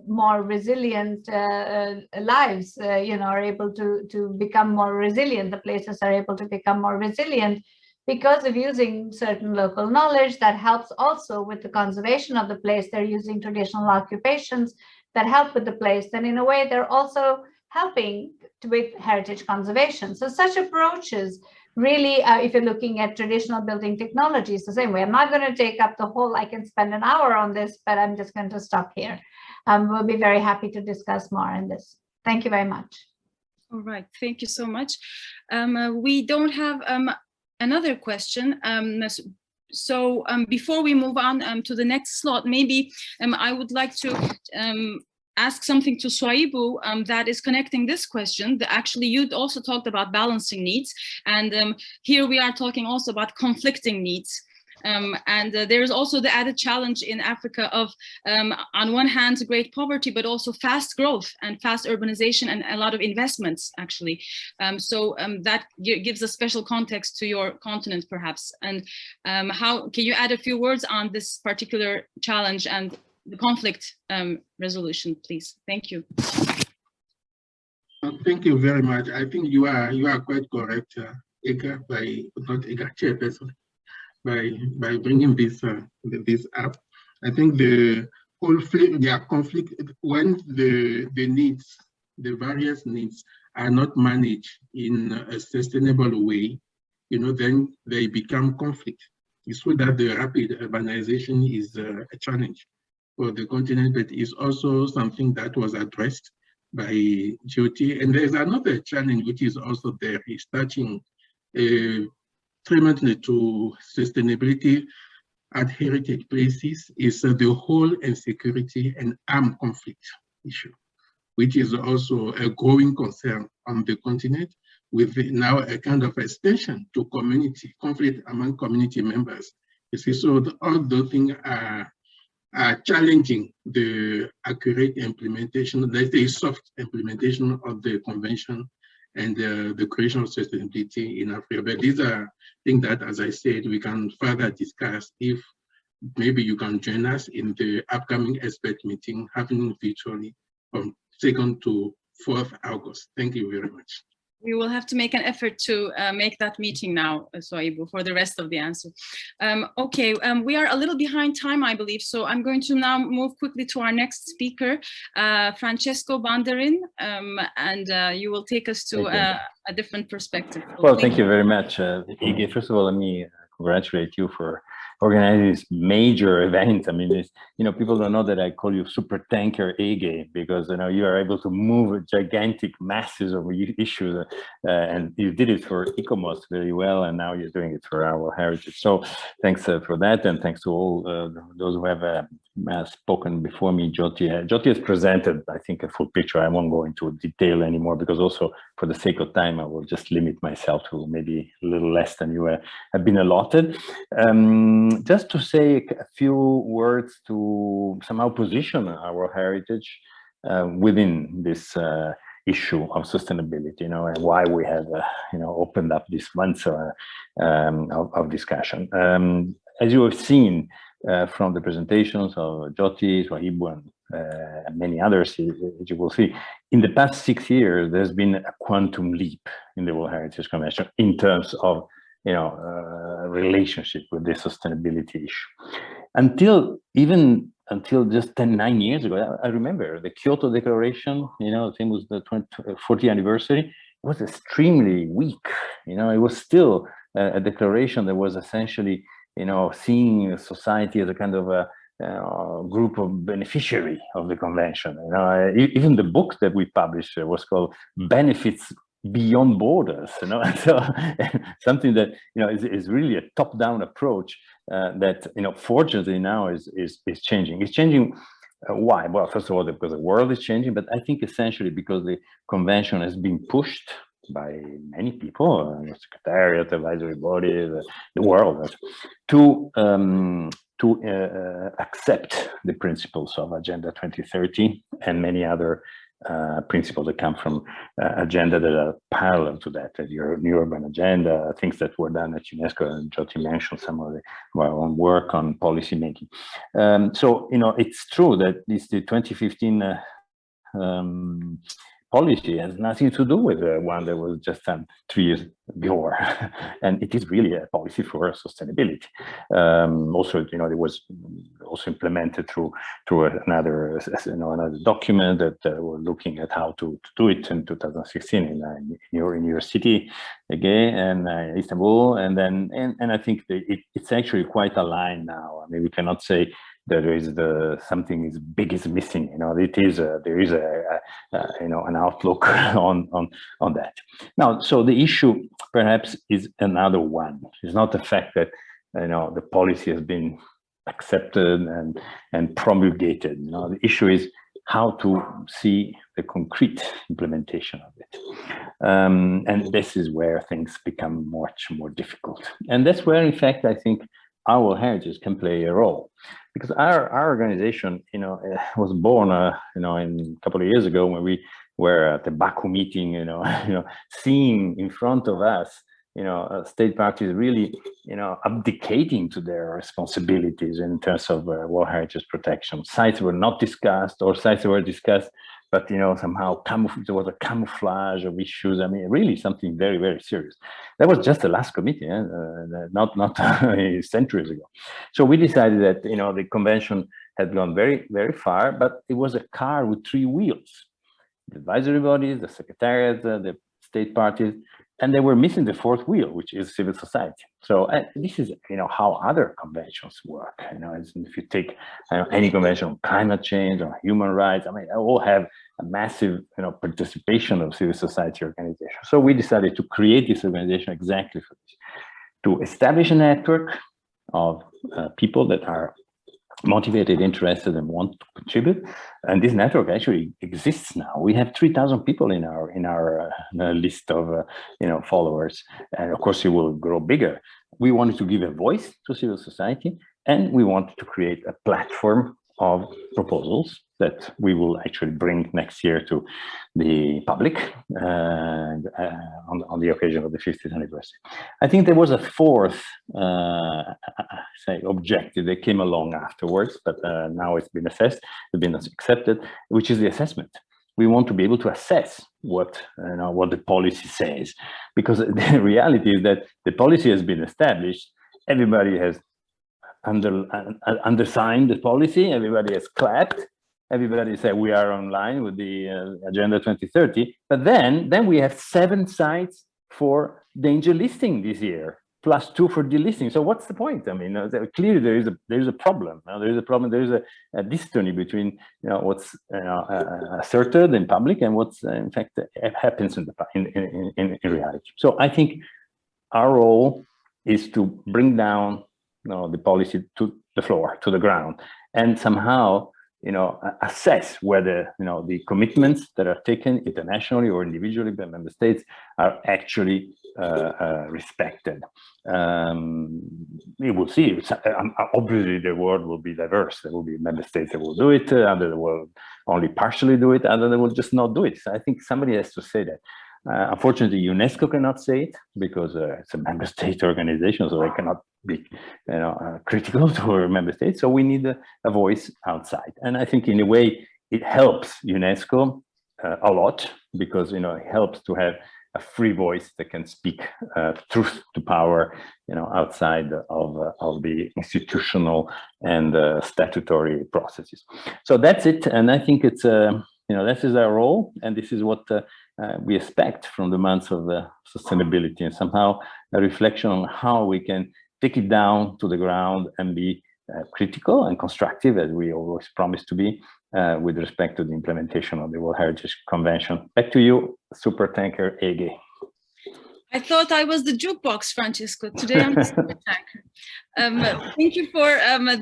more resilient lives, you know, are able to become more resilient. The places are able to become more resilient because of using certain local knowledge that helps also with the conservation of the place. They're using traditional occupations that help with the place. Then in a way, they're also helping with heritage conservation. So such approaches really, if you're looking at traditional building technologies, the same way. I'm not going to take up the whole, I can spend an hour on this, but I'm just going to stop here. We'll be very happy to discuss more on this. Thank you very much. All right, thank you so much. We don't have another question. So before we move on to the next slot, maybe I would like to ask something to Souayibou that is connecting this question. Actually, you also talked about balancing needs, and here we are talking also about conflicting needs. There's also the added challenge in Africa of, on one hand, great poverty, but also fast growth and fast urbanization and a lot of investments, actually. That gives a special context to your continent, perhaps. And how can you add a few words on this particular challenge and the conflict resolution, please? Thank you. Thank you very much. I think you are quite correct, Chairperson, by bringing this up. I think the conflict when the needs, the various needs, are not managed in a sustainable way, you know, then they become conflict. It's true that the rapid urbanization is a challenge for the continent, but it's also something that was addressed by Jyoti. And there's another challenge which is also there, is touching tremendously to sustainability at heritage places, is the whole insecurity and armed conflict issue, which is also a growing concern on the continent, with now a kind of extension to community conflict among community members. You see, so all those things are challenging the accurate implementation, let's say soft implementation of the convention and the creation of sustainability in Africa. But these are things that, as I said, we can further discuss if maybe you can join us in the upcoming expert meeting happening virtually from 2nd to 4th August. Thank you very much. We will have to make an effort to make that meeting now, Souayibou, for the rest of the answer. Okay, we are a little behind time, I believe, so I'm going to now move quickly to our next speaker, Francesco Banderin, and you will take us to a different perspective. Well, thank you very much, Ige. First of all, let me congratulate you for organizing this major event. I mean, it's, you know, people don't know that I call you super tanker Ige, because, you know, you are able to move gigantic masses of issues, and you did it for ICOMOS very well, and now you're doing it for OurWorldHeritage. So thanks for that, and thanks to all those who have spoken before me. Jyoti has presented, I think, a full picture. I won't go into detail anymore, because also for the sake of time, I will just limit myself to maybe a little less than you have been allotted. Just to say a few words to somehow position OurWorldHeritage within this issue of sustainability, you know, and why we have, you know, opened up this month of discussion. As you have seen from the presentations of Jyoti, Souayibou, and many others, as you will see, in the past 6 years, there's been a quantum leap in the World Heritage Convention in terms of, you know, relationship with the sustainability issue. Until just 9 years ago, I remember the Kyoto Declaration, you know, I think it was the 40th anniversary, it was extremely weak. You know, it was still a declaration that was essentially, you know, seeing society as a kind of a group of beneficiary of the convention. You know, even the book that we published was called Benefits Beyond Borders, you know, so something that, you know, is really a top-down approach that, you know, fortunately now is changing. It's changing. Why? Well, first of all, because the world is changing, but I think essentially because the convention has been pushed by many people, the Secretariat, advisory body, the world, to accept the principles of Agenda 2030 and many other principles that come from agenda that are parallel to that, your new urban agenda, things that were done at UNESCO, and Jyoti mentioned some of our own work on policy making. So, you know, it's true that the 2015 policy has nothing to do with the one that was just done 3 years before, and it is really a policy for sustainability. Also, you know, it was also implemented through another, you know, another document that we're looking at how to do it in 2016 in your city again, and Istanbul, and then and I think it's actually quite aligned now. I mean, we cannot say there is something is big is missing. You know, it is there is you know, an outlook on that. Now, so the issue perhaps is another one. It's not the fact that, you know, the policy has been accepted and promulgated. You know, the issue is how to see the concrete implementation of it. And this is where things become much more difficult. And that's where, in fact, I think OurWorldHeritage can play a role, because our organization, you know, was born, you know, a couple of years ago when we were at the Baku meeting, you know, seeing in front of us, you know, state parties really, you know, abdicating to their responsibilities in terms of World Heritage protection. Sites were not discussed, or sites were discussed, but, you know, somehow there was a camouflage of issues. I mean, really something very, very serious. That was just the last committee, not centuries ago. So we decided that, you know, the convention had gone very, very far, but it was a car with 3 wheels. The advisory bodies, the secretariat, the state parties, and they were missing the fourth wheel, which is civil society. So this is, how other conventions work. If you take any convention on climate change or human rights, they all have a massive, participation of civil society organizations. So we decided to create this organization exactly for this, to establish a network of people that are motivated, interested, and want to contribute. And this network actually exists now. We have 3,000 people in our list of followers, and of course it will grow bigger. We wanted to give a voice to civil society, and we wanted to create a platform of proposals that we will actually bring next year to the public on the occasion of the 50th anniversary. I think there was a fourth objective that came along afterwards, but now it's been assessed, it's been accepted, which is the assessment. We want to be able to assess what the policy says, because the reality is that the policy has been established, everybody has undersigned the policy, everybody has clapped, everybody said we are online with the Agenda 2030, but then we have 7 sites for danger listing this year, plus 2 for delisting. So what's the point? Clearly there is a problem. There is a problem. There is a dystony between what's asserted in public and what's in fact happens in reality. So I think our role is to bring down the policy to the floor, to the ground, and somehow assess whether the commitments that are taken internationally or individually by member states are actually respected. We will see. Obviously, the world will be diverse. There will be member states that will do it, others will only partially do it, others will just not do it. So I think somebody has to say that. Unfortunately, UNESCO cannot say it because it's a member state organization, so they cannot be critical to our member states. So we need a voice outside. And I think in a way, it helps UNESCO a lot because it helps to have a free voice that can speak truth to power outside of the institutional and statutory processes. So that's it. And I think it's this is our role, and this is what we expect from the months of sustainability, and somehow a reflection on how we can take it down to the ground and be critical and constructive, as we always promise to be, with respect to the implementation of the World Heritage Convention. Back to you, Supertanker Ege. I thought I was the jukebox, Francesco. Today I'm the Supertanker. Thank you for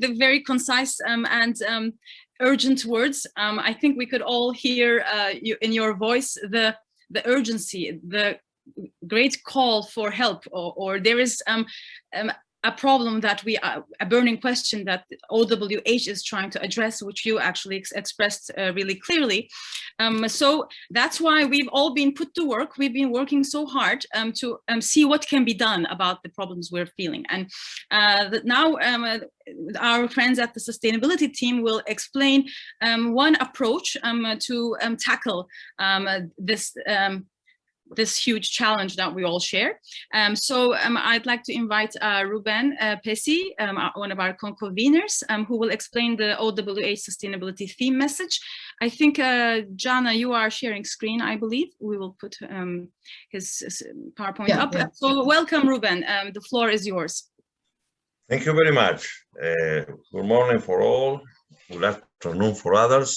the very concise and urgent words. I think we could all hear in your voice the urgency, the great call for help, or there is a problem that a burning question that OWH is trying to address, which you actually expressed really clearly. So that's why we've all been put to work. We've been working so hard to see what can be done about the problems we're feeling. And now our friends at the sustainability team will explain one approach to tackle this huge challenge that we all share. So I'd like to invite Ruben Pesci, one of our co-conveners, who will explain the OWH sustainability theme message. I think, Jana, you are sharing screen, I believe. We will put his PowerPoint up. Yeah. So welcome, Ruben. The floor is yours. Thank you very much. Good morning for all. Good afternoon for others.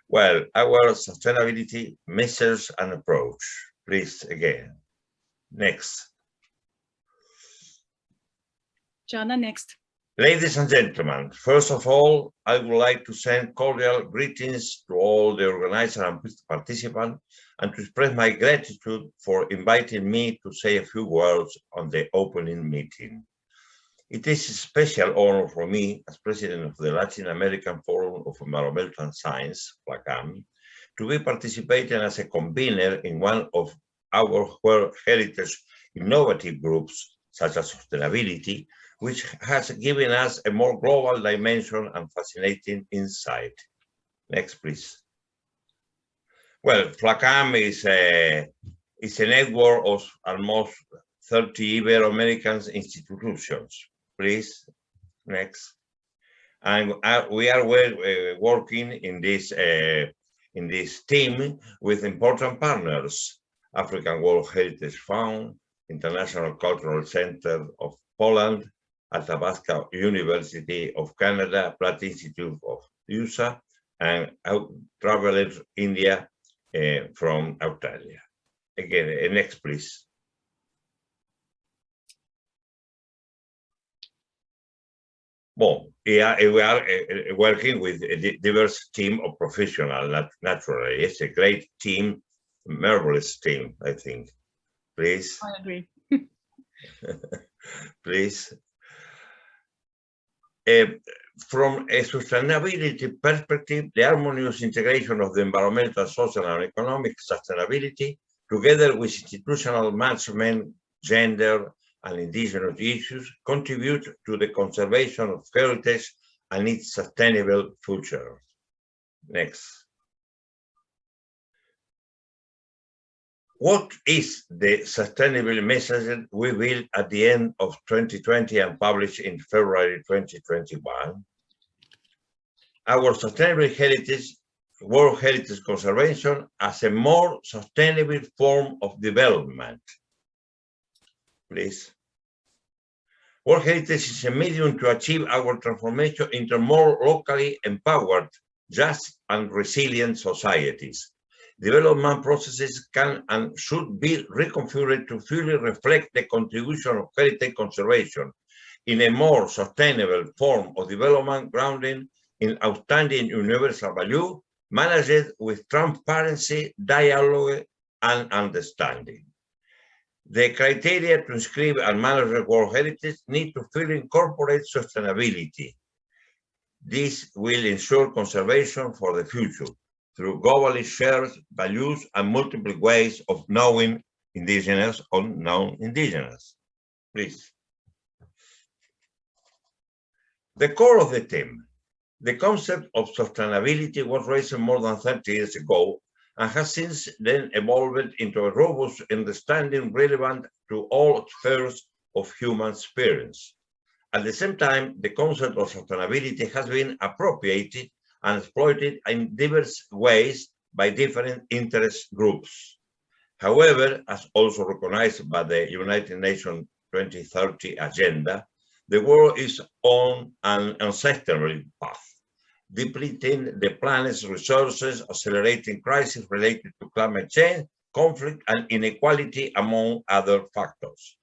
Well, our sustainability message and approach. Please, again. Next. Jana, next. Ladies and gentlemen, first of all, I would like to send cordial greetings to all the organizers and participants and to express my gratitude for inviting me to say a few words on the opening meeting. It is a special honor for me, as president of the Latin American Forum of Environmental Science, FLACAM, to be participating as a convener in one of our World Heritage innovative groups, such as sustainability, which has given us a more global dimension and fascinating insight. Next, please. Well, FLACAM is a network of almost 30 Ibero-American institutions. Please, next. And we are working in this team with important partners. African World Heritage Fund, International Cultural Center of Poland, Athabasca University of Canada, Pratt Institute of USA, and traveled India from Australia. Again, next, please. Well, we are working with a diverse team of professionals, naturally. It's a great team, marvelous team, I think. Please. I agree. Please. From a sustainability perspective, the harmonious integration of the environmental, social, and economic sustainability, together with institutional management, gender, and indigenous issues, contribute to the conservation of heritage and its sustainable future. Next. What is the sustainable message we built at the end of 2020 and published in February 2021? Our sustainable heritage, World Heritage Conservation, as a more sustainable form of development. Please. World Heritage is a medium to achieve our transformation into more locally empowered, just and resilient societies. Development processes can and should be reconfigured to fully reflect the contribution of heritage conservation in a more sustainable form of development grounded in outstanding universal value, managed with transparency, dialogue, and understanding. The criteria to inscribe and manage World Heritage need to fully incorporate sustainability. This will ensure conservation for the future through globally shared values and multiple ways of knowing indigenous or non-indigenous. Please. The core of the theme. The concept of sustainability was raised more than 30 years ago and has since then evolved into a robust understanding relevant to all spheres of human experience. At the same time, the concept of sustainability has been appropriated and exploited in diverse ways by different interest groups. However, as also recognized by the United Nations 2030 Agenda, the world is on an ancestral path, depleting the planet's resources, accelerating crises related to climate change, conflict, and inequality, among other factors.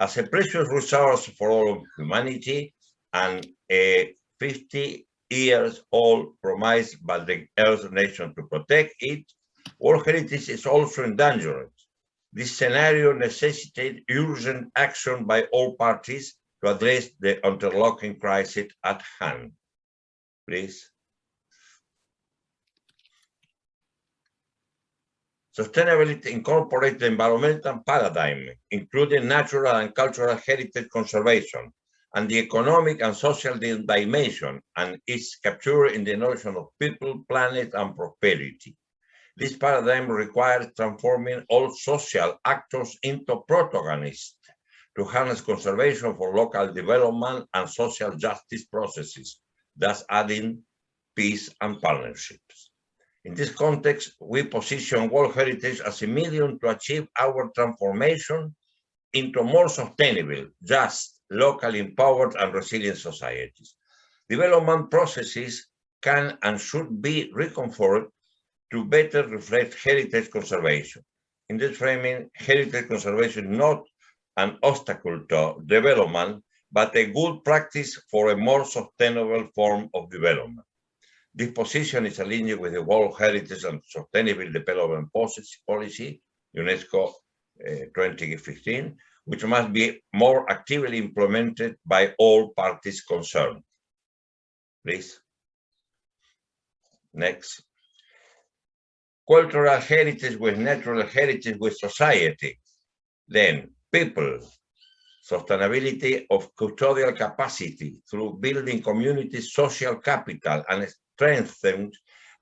As a precious resource for all of humanity and a 50-year-old promise by the Earth nation to protect it, World Heritage is also endangered. This scenario necessitates urgent action by all parties to address the interlocking crisis at hand. Please. Sustainability incorporates the environmental paradigm, including natural and cultural heritage conservation, and the economic and social dimension, and is captured in the notion of people, planet, and prosperity. This paradigm requires transforming all social actors into protagonists to harness conservation for local development and social justice processes, thus adding peace and partnerships. In this context, we position World Heritage as a medium to achieve our transformation into more sustainable, just, locally empowered, and resilient societies. Development processes can and should be reconfigured to better reflect heritage conservation. In this framing, heritage conservation is not an obstacle to development, but a good practice for a more sustainable form of development. This position is aligned with the World Heritage and Sustainable Development Policy, UNESCO 2015, which must be more actively implemented by all parties concerned. Please. Next. Cultural heritage with natural heritage with society. Then people. Sustainability of custodial capacity through building community social capital and strengthen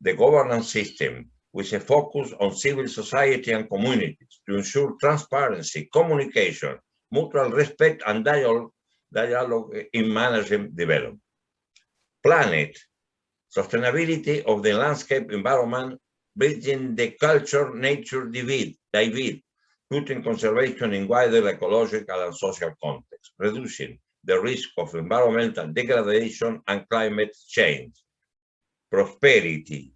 the governance system with a focus on civil society and communities to ensure transparency, communication, mutual respect, and dialogue in managing development. Planet, sustainability of the landscape environment bridging the culture-nature divide, putting conservation in wider ecological and social context, reducing the risk of environmental degradation and climate change, prosperity,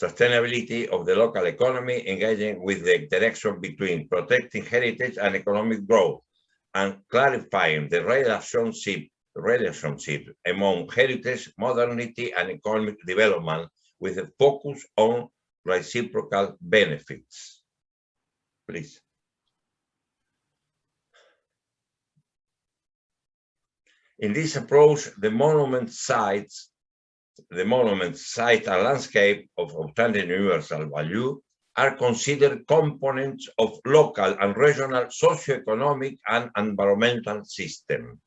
sustainability of the local economy, engaging with the interaction between protecting heritage and economic growth, and clarifying the relationship among heritage, modernity, and economic development with a focus on reciprocal benefits. Please. In this approach, the monument site and landscape of outstanding universal value are considered components of local and regional socio-economic and environmental system.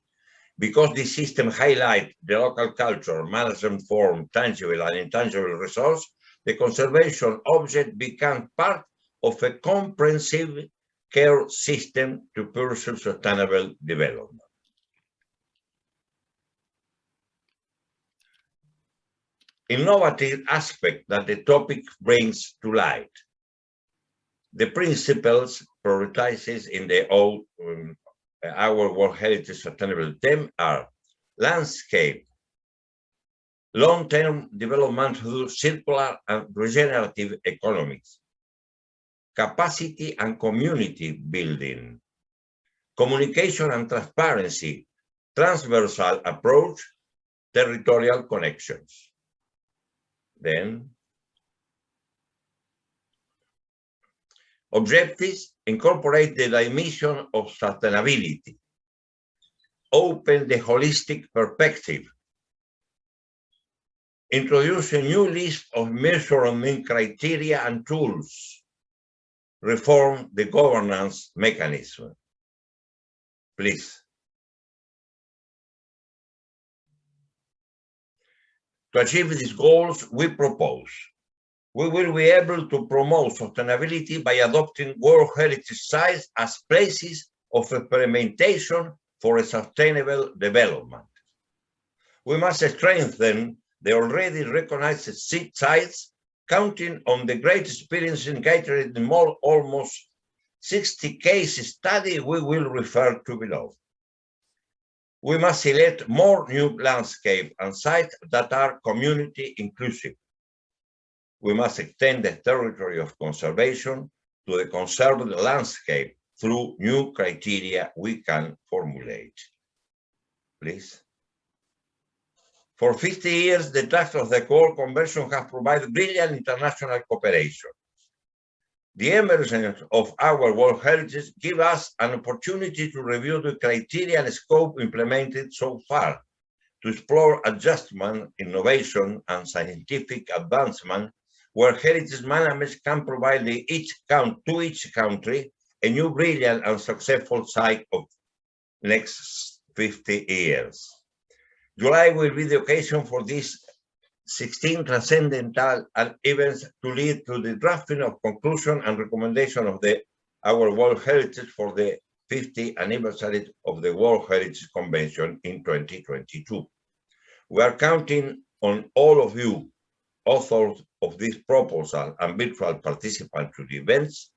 Because this system highlights the local culture, management form, tangible and intangible resource, the conservation object becomes part of a comprehensive care system to pursue sustainable development. Innovative aspect that the topic brings to light. The principles prioritized in the Our World Heritage Sustainability theme are landscape, long-term development through circular and regenerative economies, capacity and community building, communication and transparency, transversal approach, territorial connections. Then, objectives incorporate the dimension of sustainability, open the holistic perspective, introduce a new list of measurement criteria and tools, reform the governance mechanism. Please. To achieve these goals, we propose we will be able to promote sustainability by adopting World Heritage sites as places of experimentation for a sustainable development. We must strengthen the already recognized sites, counting on the great experience gathered in almost 60 case studies we will refer to below. We must select more new landscape and sites that are community inclusive. We must extend the territory of conservation to the conserved landscape through new criteria we can formulate. Please. For 50 years, the draft of the Co-Convention has provided brilliant international cooperation. The emergence of our World Heritage gives us an opportunity to review the criteria and scope implemented so far, to explore adjustment, innovation, and scientific advancement, where heritage management can provide to each country a new brilliant and successful site of next 50 years. July will be the occasion for these 16 transcendental events to lead to the drafting of conclusion and recommendation of our World Heritage for the 50th anniversary of the World Heritage Convention in 2022. We are counting on all of you, authors of this proposal and virtual participants to the events,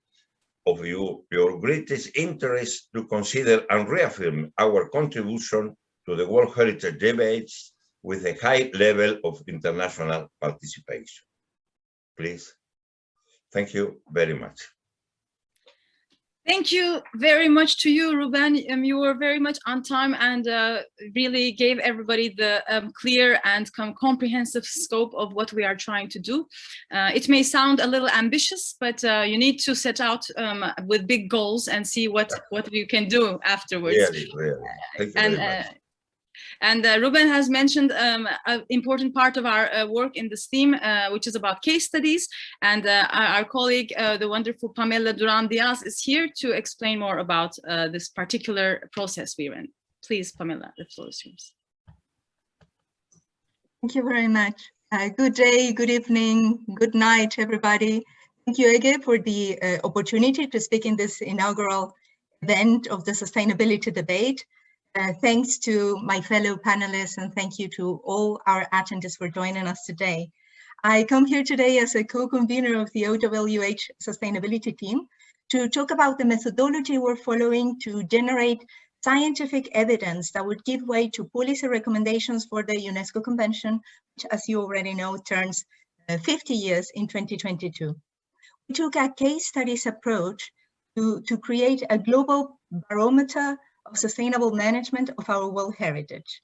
of your greatest interest to consider and reaffirm our contribution to the World Heritage debates with a high level of international participation. Please. Thank you very much. Thank you very much to you, Ruben. You were very much on time and really gave everybody the clear and comprehensive scope of what we are trying to do. It may sound a little ambitious, but you need to set out with big goals and see what you can do afterwards. Really. Thank you very much. And Ruben has mentioned an important part of our work in this theme, which is about case studies. And our colleague, the wonderful Pamela Durán Díaz, is here to explain more about this particular process we're in. Please, Pamela, the floor is yours. Thank you very much. Good day, good evening, good night, everybody. Thank you again for the opportunity to speak in this inaugural event of the Sustainability Debate. Thanks to my fellow panelists and thank you to all our attendees for joining us today. I come here today as a co-convener of the OWH Sustainability team to talk about the methodology we're following to generate scientific evidence that would give way to policy recommendations for the UNESCO Convention, which, as you already know, turns 50 years in 2022. We took a case studies approach to create a global barometer of sustainable management of our world heritage.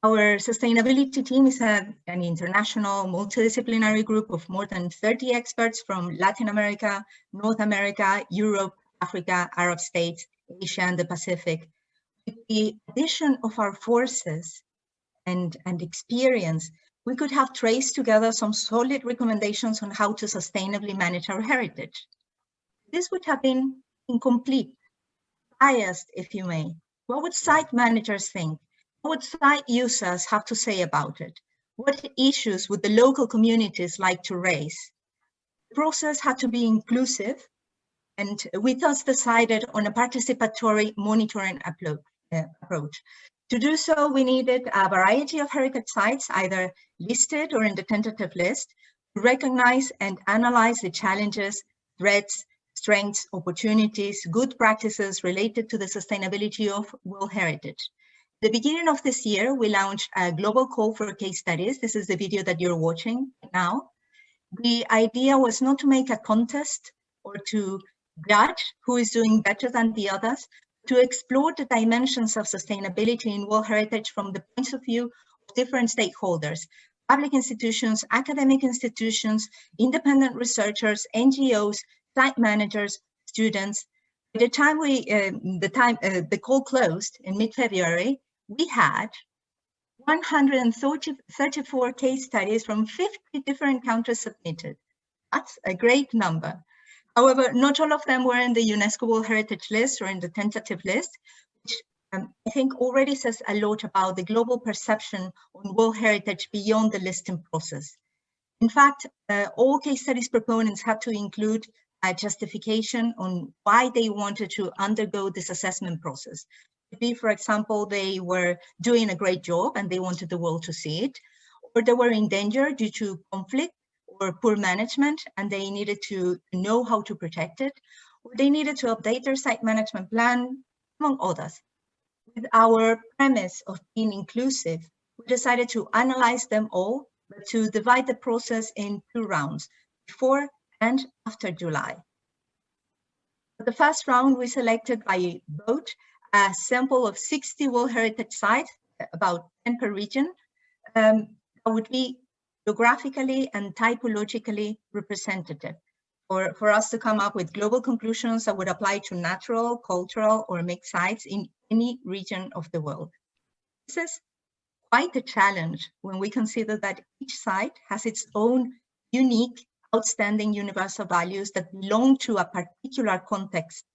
Our sustainability team is an international multidisciplinary group of more than 30 experts from Latin America, North America, Europe, Africa, Arab states, Asia, and the Pacific. With the addition of our forces and experience, we could have traced together some solid recommendations on how to sustainably manage our heritage. This would have been incomplete, biased, if you may. What would site managers think? What would site users have to say about it? What issues would the local communities like to raise? The process had to be inclusive, and we thus decided on a participatory monitoring approach. To do so, we needed a variety of heritage sites, either listed or in the tentative list, to recognize and analyze the challenges, threats, strengths, opportunities, good practices related to the sustainability of world heritage. At the beginning of this year, we launched a global call for case studies. This is the video that you're watching now. The idea was not to make a contest or to judge who is doing better than the others, to explore the dimensions of sustainability in world heritage from the points of view of different stakeholders, public institutions, academic institutions, independent researchers, NGOs, site managers, students. By the time the call closed in mid-February, we had 134 case studies from 50 different countries submitted. That's a great number. However, not all of them were in the UNESCO World Heritage list or in the tentative list, which I think already says a lot about the global perception on world heritage beyond the listing process. In fact, all case studies proponents had to include a justification on why they wanted to undergo this assessment process. It could be, for example, they were doing a great job and they wanted the world to see it, or they were in danger due to conflict or poor management and they needed to know how to protect it, or they needed to update their site management plan, among others. With our premise of being inclusive, we decided to analyze them all, but to divide the process in 2 rounds, before and after July. For the first round, we selected by vote a sample of 60 World Heritage sites, about 10 per region, that would be geographically and typologically representative for us to come up with global conclusions that would apply to natural, cultural, or mixed sites in any region of the world. This is quite a challenge when we consider that each site has its own unique, outstanding universal values that belong to a particular context.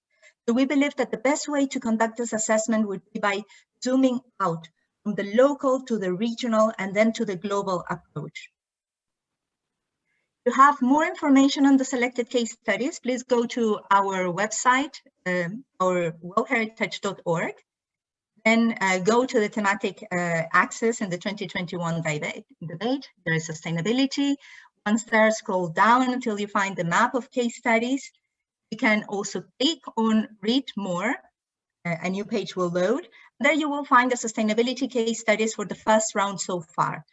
So we believe that the best way to conduct this assessment would be by zooming out from the local to the regional and then to the global approach. To have more information on the selected case studies, please go to our website, OurWorldHeritage.org, then go to the thematic axis in the 2021 debate. There is sustainability. Once there, scroll down until you find the map of case studies. You can also click on read more. A new page will load. There you will find the sustainability case studies for the first round so far.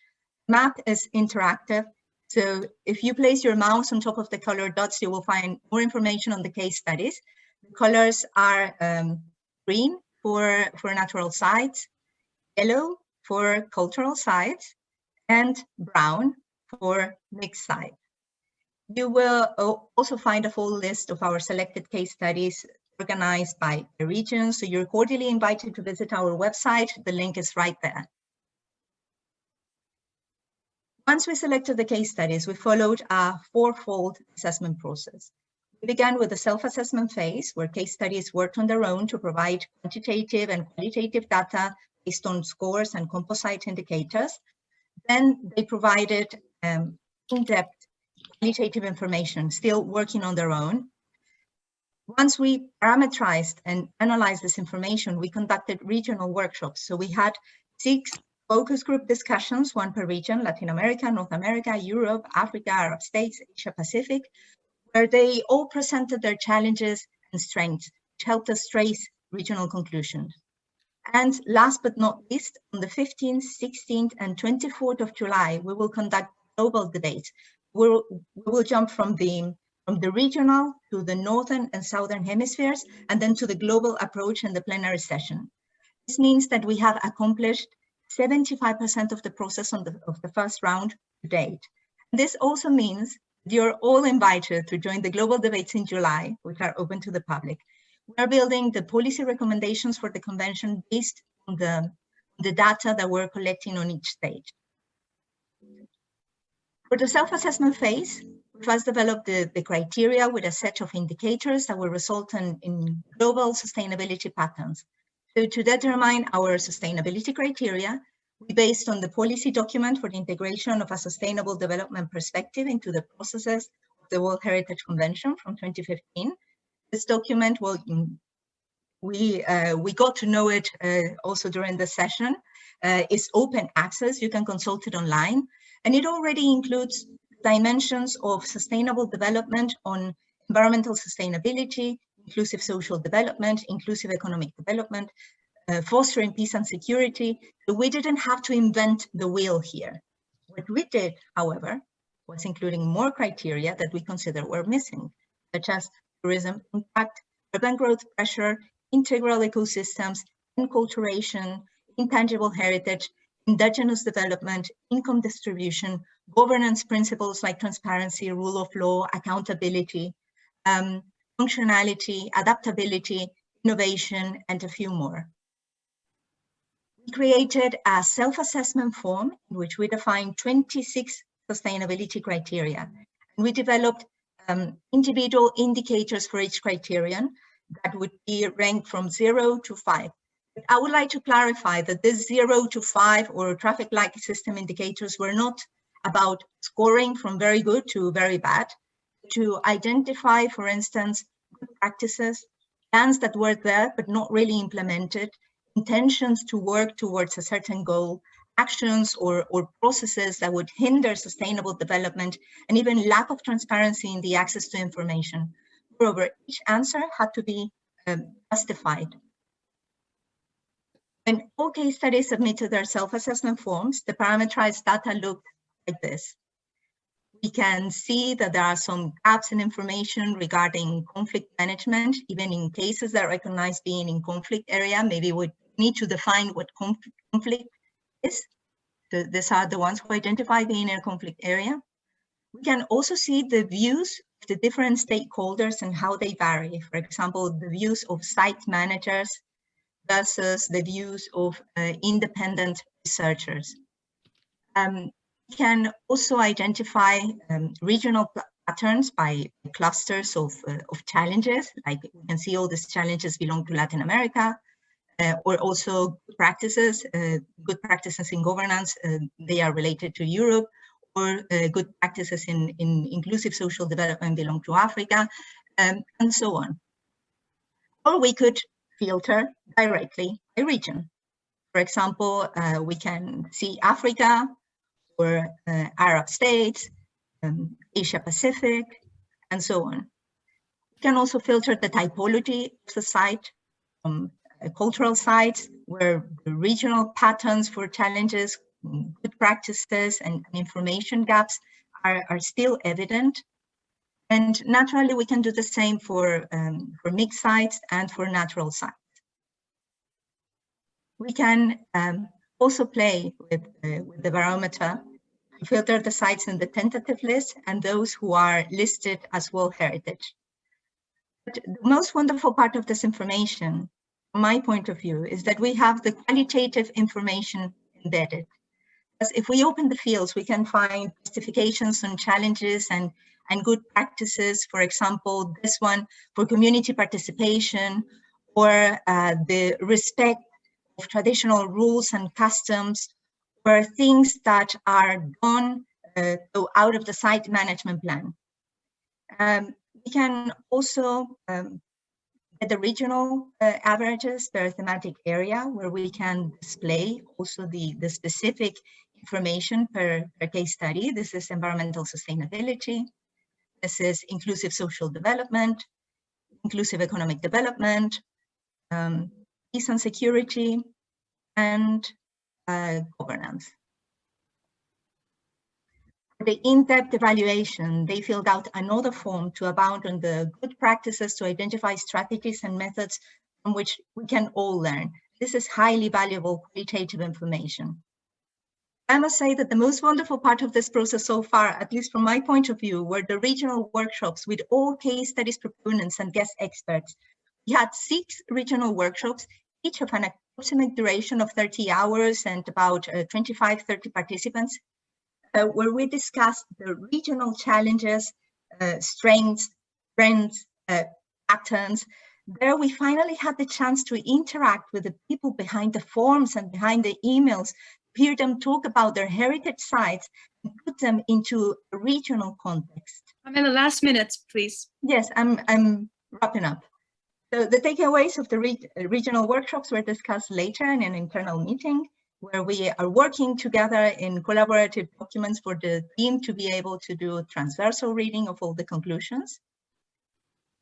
Map is interactive. So if you place your mouse on top of the colored dots, you will find more information on the case studies. The colors are green for natural sites, yellow for cultural sites, and brown for mixed sites. You will also find a full list of our selected case studies organized by region. So you're cordially invited to visit our website. The link is right there. Once we selected the case studies, we followed a 4-fold assessment process. We began with the self-assessment phase, where case studies worked on their own to provide quantitative and qualitative data based on scores and composite indicators. Then they provided in-depth qualitative information, still working on their own. Once we parameterized and analyzed this information, we conducted regional workshops. So we had 6 focus group discussions, one per region, Latin America, North America, Europe, Africa, Arab states, Asia Pacific, where they all presented their challenges and strengths, which helped us trace regional conclusions. And last but not least, on the 15th, 16th, and 24th of July, we will conduct global debates. We will jump from the regional to the northern and southern hemispheres, and then to the global approach in the plenary session. This means that we have accomplished 75% of the process of the first round to date. This also means you're all invited to join the global debates in July, which are open to the public. We are building the policy recommendations for the convention based on the data that we're collecting on each stage. For the self-assessment phase, we first developed the criteria with a set of indicators that will result in global sustainability patterns. So to determine our sustainability criteria, we based on the policy document for the integration of a sustainable development perspective into the processes of the World Heritage Convention from 2015. This document, we got to know it also during the session. It's open access, you can consult it online, and it already includes dimensions of sustainable development on environmental sustainability, inclusive social development, inclusive economic development, fostering peace and security. So we didn't have to invent the wheel here. What we did, however, was including more criteria that we consider were missing, such as tourism impact, urban growth pressure, integral ecosystems, enculturation, intangible heritage, indigenous development, income distribution, governance principles like transparency, rule of law, accountability, functionality, adaptability, innovation, and a few more. We created a self-assessment form in which we defined 26 sustainability criteria. And we developed individual indicators for each criterion that would be ranked from 0 to 5. But I would like to clarify that this 0 to 5 or traffic light system indicators were not about scoring from very good to very bad, to identify, for instance, good practices, plans that were there but not really implemented, intentions to work towards a certain goal, actions or processes that would hinder sustainable development, and even lack of transparency in the access to information. Moreover, each answer had to be justified. When all case studies submitted their self-assessment forms, the parameterized data looked like this. We can see that there are some gaps in information regarding conflict management, even in cases that recognize being in conflict area. Maybe we need to define what conflict is. So these are the ones who identify being in a conflict area. We can also see the views of the different stakeholders and how they vary. For example, the views of site managers versus the views of independent researchers. We can also identify regional patterns by clusters of challenges, like we can see all these challenges belong to Latin America, or also good practices in governance, they are related to Europe, or good practices in inclusive social development belong to Africa, and so on. Or we could filter directly by region. For example, we can see Africa, or Arab states, Asia Pacific, and so on. We can also filter the typology of the site from cultural sites where the regional patterns for challenges, good practices, and information gaps are still evident. And naturally, we can do the same for mixed sites and for natural sites. We can also play with the barometer to filter the sites in the tentative list and those who are listed as World Heritage. But the most wonderful part of this information, from my point of view, is that we have the qualitative information embedded. As if we open the fields, we can find justifications on challenges and good practices. For example, this one for community participation, or the respect of traditional rules and customs, or things that are done out of the site management plan. We can also at the regional averages per thematic area, where we can display also the specific information per case study. This is environmental sustainability. This is inclusive social development, inclusive economic development, peace and security, and governance. For the in-depth evaluation, they filled out another form to abound on the good practices to identify strategies and methods from which we can all learn. This is highly valuable qualitative information. I must say that the most wonderful part of this process so far, at least from my point of view, were the regional workshops with all case studies proponents and guest experts. We had 6 regional workshops, each of an approximate duration of 30 hours and about 25-30 participants, where we discussed the regional challenges, strengths, trends, patterns. There we finally had the chance to interact with the people behind the forms and behind the emails, hear them talk about their heritage sites and put them into a regional context. Pamela, last minutes, please. Yes, I'm wrapping up. So the takeaways of the regional workshops were discussed later in an internal meeting, where we are working together in collaborative documents for the team to be able to do a transversal reading of all the conclusions.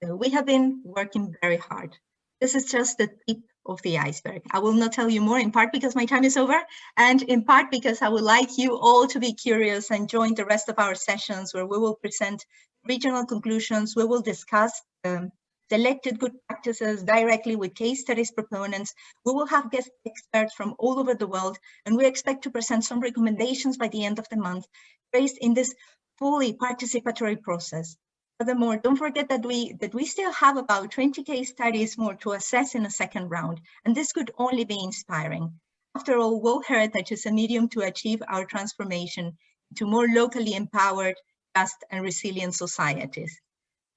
We have been working very hard. This is just the tip of the iceberg. I will not tell you more, in part because my time is over, and in part because I would like you all to be curious and join the rest of our sessions, where we will present regional conclusions. We will discuss selected good practices directly with case studies proponents. We will have guest experts from all over the world, and we expect to present some recommendations by the end of the month based in this fully participatory process. Furthermore, don't forget that we still have about 20 case studies more to assess in a second round, and this could only be inspiring. After all, World Heritage is a medium to achieve our transformation to more locally empowered, just, and resilient societies.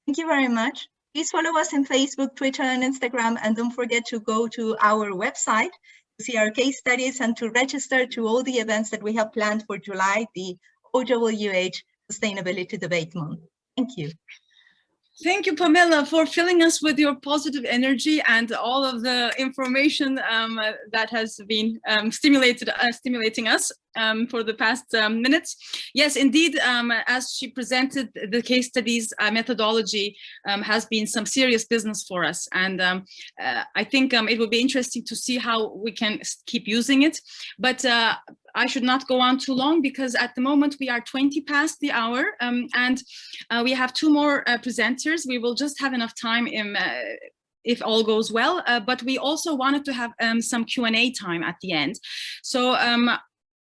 Thank you very much. Please follow us on Facebook, Twitter, and Instagram, and don't forget to go to our website to see our case studies and to register to all the events that we have planned for July, the OWH Sustainability Debate Month. Thank you. Thank you, Pamela, for filling us with your positive energy and all of the information that has been stimulating us for the past minutes. Yes, indeed, as she presented, the case studies methodology has been some serious business for us. And I think it will be interesting to see how we can keep using it. But I should not go on too long, because at the moment we are 20 past the hour, and we have 2 more presenters. We will just have enough time if all goes well, but we also wanted to have some Q&A time at the end. So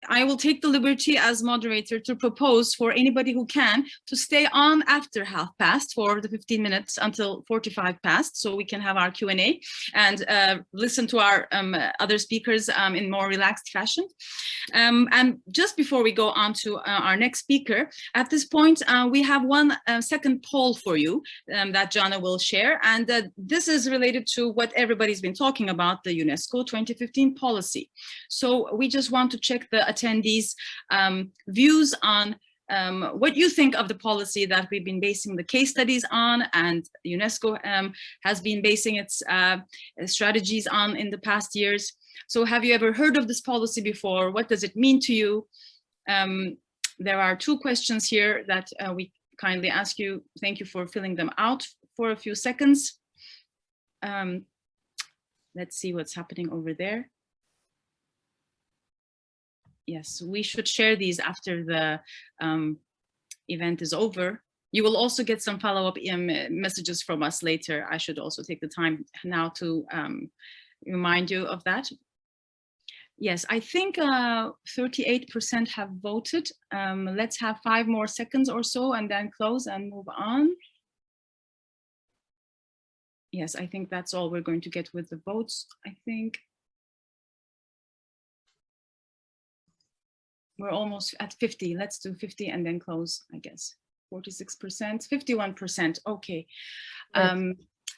I will take the liberty as moderator to propose for anybody who can to stay on after 1/2 for the 15 minutes until 45 past, so we can have our Q&A and listen to our other speakers in more relaxed fashion. And just before we go on to our next speaker, at this point, we have one second poll for you that Jana will share. And this is related to what everybody's been talking about, the UNESCO 2015 policy. So we just want to check the attendees' views on what you think of the policy that we've been basing the case studies on, and UNESCO has been basing its strategies on in the past years. So have you ever heard of this policy before? What does it mean to you? There are 2 questions here that we kindly ask you. Thank you for filling them out for a few seconds. Let's see what's happening over there. Yes, we should share these after the event is over. You will also get some follow-up messages from us later. I should also take the time now to remind you of that. Yes, I think 38% have voted. Let's have 5 more seconds or so and then close and move on. Yes, I think that's all we're going to get with the votes, I think. We're almost at 50. Let's do 50 and then close, I guess. 46%, 51%. Okay.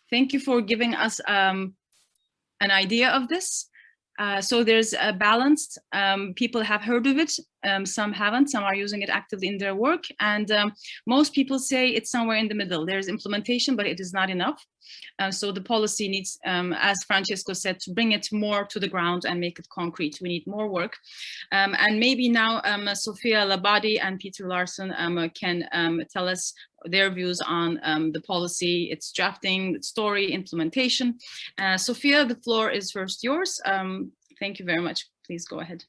Thank you for giving us an idea of this. So there's a balanced, people have heard of it, some haven't, some are using it actively in their work. And most people say it's somewhere in the middle. There's implementation, but it is not enough. So the policy needs, as Francesco said, to bring it more to the ground and make it concrete. We need more work. And maybe now Sophia Labadi and Peter Larson can tell us their views on the policy, its drafting, its story, implementation. Sophia, the floor is first yours. Thank you very much. Please go ahead.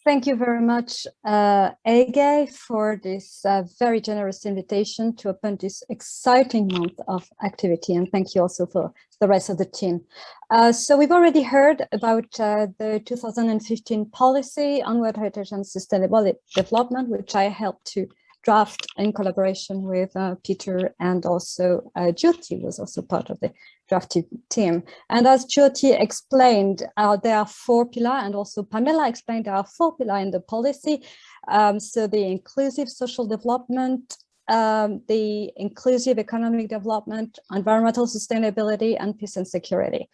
Thank you very much, Ege, for this very generous invitation to open this exciting month of activity. And thank you also for the rest of the team. So we've already heard about the 2015 policy on world heritage and sustainable development, which I helped to draft in collaboration with Peter, and also Jyoti was also part of the drafting team. And as Jyoti explained, there are 4 pillars, and also Pamela explained there are 4 pillars in the policy. So the inclusive social development, the inclusive economic development, environmental sustainability, and peace and security.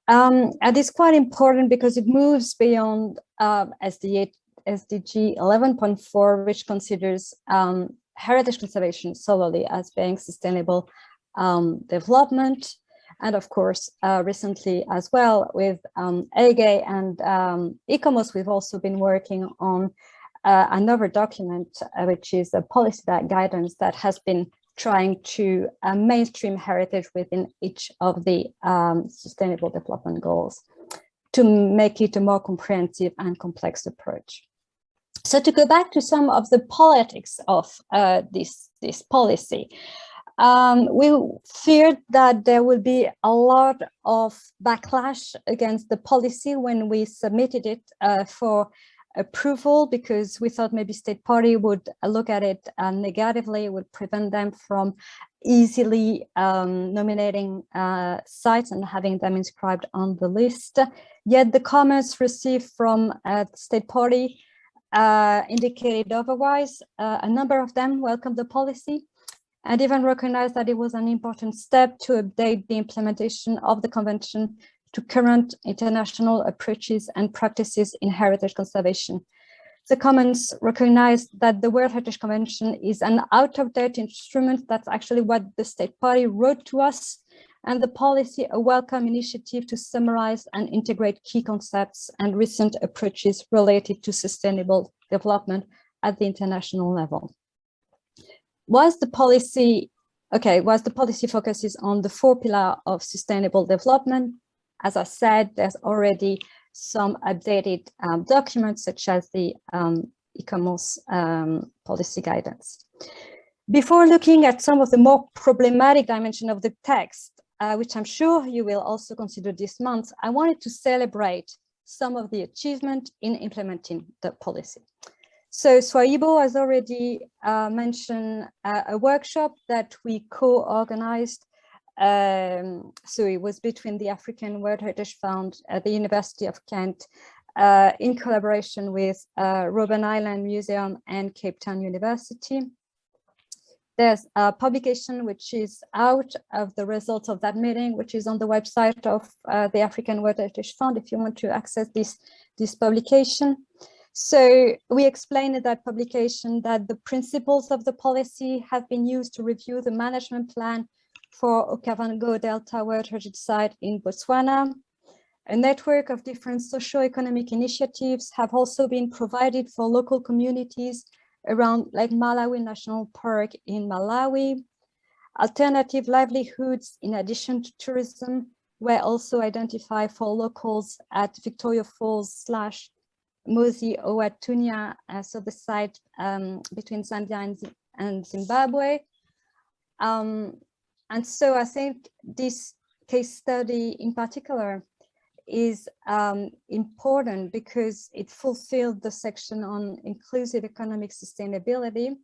And it's quite important because it moves beyond SDG 11.4, which considers heritage conservation solely as being sustainable development. And of course, recently as well with Ege and ICOMOS, we've also been working on another document, which is a policy guidance that has been trying to mainstream heritage within each of the sustainable development goals to make it a more comprehensive and complex approach. So to go back to some of the politics of this policy, we feared that there would be a lot of backlash against the policy when we submitted it for approval, because we thought maybe state party would look at it negatively, would prevent them from easily nominating sites and having them inscribed on the list. Yet the comments received from state party indicated otherwise. A number of them welcomed the policy and even recognized that it was an important step to update the implementation of the convention to current international approaches and practices in heritage conservation. The comments recognized that the World Heritage Convention is an out-of-date instrument. That's actually what the state party wrote to us, and the policy a welcome initiative to summarize and integrate key concepts and recent approaches related to sustainable development at the international level. Whilst the policy focuses on the 4 pillars of sustainable development, as I said, there's already some updated documents such as the ICOMOS policy guidance. Before looking at some of the more problematic dimensions of the text, which I'm sure you will also consider this month, I wanted to celebrate some of the achievement in implementing the policy. So Souayibou has already mentioned a workshop that we co-organized. So it was between the African World Heritage Fund at the University of Kent in collaboration with Ruben Island Museum and Cape Town University. There's a publication which is out of the results of that meeting, which is on the website of the African World Heritage Fund if you want to access this publication. So we explained in that publication that the principles of the policy have been used to review the management plan for Okavango Delta World Heritage Site in Botswana. A network of different socio-economic initiatives have also been provided for local communities around Lake Malawi National Park in Malawi. Alternative livelihoods in addition to tourism were also identified for locals at Victoria Falls / Mozi Owatunya, so the site between Zambia and Zimbabwe. And so I think this case study in particular is important because it fulfilled the section on inclusive economic sustainability,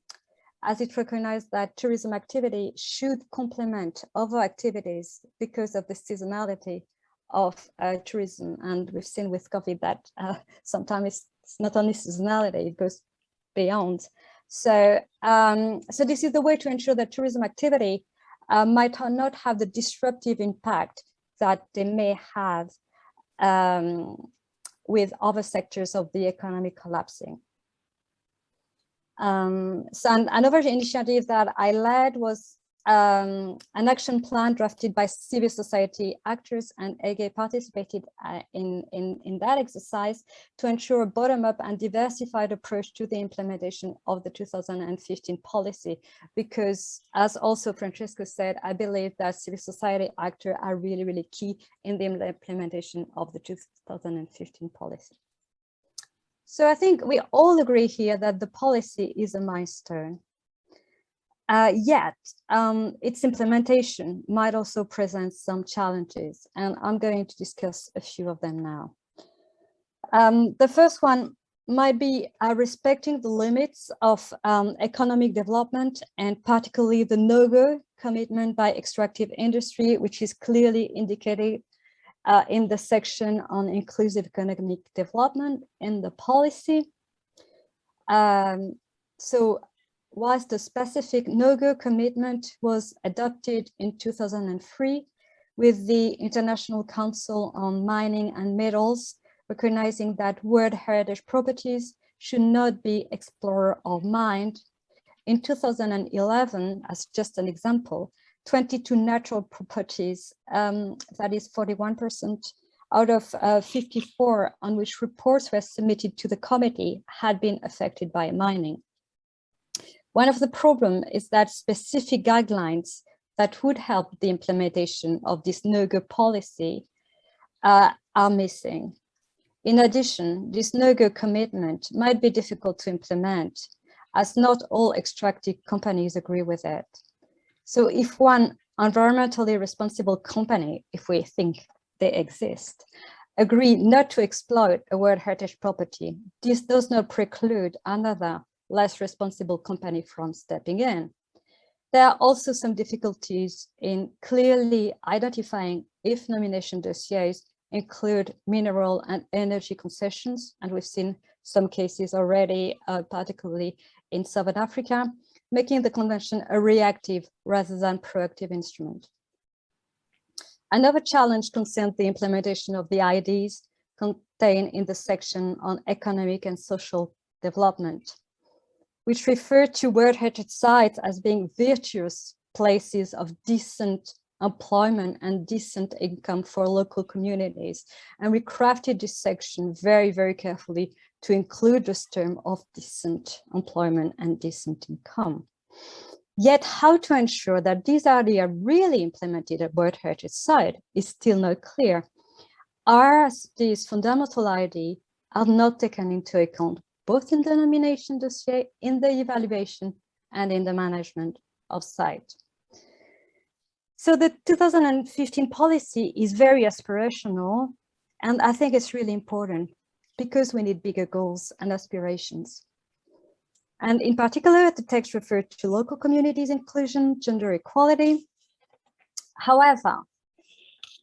as it recognized that tourism activity should complement other activities because of the seasonality of tourism. And we've seen with COVID that sometimes it's not only seasonality, it goes beyond. So, so this is the way to ensure that tourism activity might not have the disruptive impact that they may have with other sectors of the economy collapsing. So another initiative that I led was an action plan drafted by civil society actors, and EGE participated in that exercise to ensure a bottom-up and diversified approach to the implementation of the 2015 policy, because as also Francesco said, I believe that civil society actors are really, really key in the implementation of the 2015 policy. So I think we all agree here that the policy is a milestone. Yet, its implementation might also present some challenges, and I'm going to discuss a few of them now. The first one might be respecting the limits of economic development, and particularly the no-go commitment by extractive industry, which is clearly indicated in the section on inclusive economic development in the policy. So whilst the specific no-go commitment was adopted in 2003 with the International Council on Mining and Metals, recognizing that World Heritage properties should not be explored or mined. In 2011, as just an example, 22 natural properties, that is 41% out of 54 on which reports were submitted to the committee, had been affected by mining. One of the problems is that specific guidelines that would help the implementation of this no-go policy are missing. In addition, this no-go commitment might be difficult to implement, as not all extractive companies agree with it. So if one environmentally responsible company, if we think they exist, agree not to exploit a World Heritage property, this does not preclude another less responsible company from stepping in. There are also some difficulties in clearly identifying if nomination dossiers include mineral and energy concessions, and we've seen some cases already, particularly in Southern Africa, making the convention a reactive rather than proactive instrument. Another challenge concerns the implementation of the ideas contained in the section on economic and social development, which refer to World Heritage sites as being virtuous places of decent employment and decent income for local communities. And we crafted this section very, very carefully to include this term of decent employment and decent income. Yet how to ensure that these ideas are really implemented at World Heritage site is still not clear, as these fundamental ideas are not taken into account both in the nomination dossier, in the evaluation, and in the management of site. So the 2015 policy is very aspirational, and I think it's really important because we need bigger goals and aspirations. And in particular, the text referred to local communities inclusion, gender equality. However,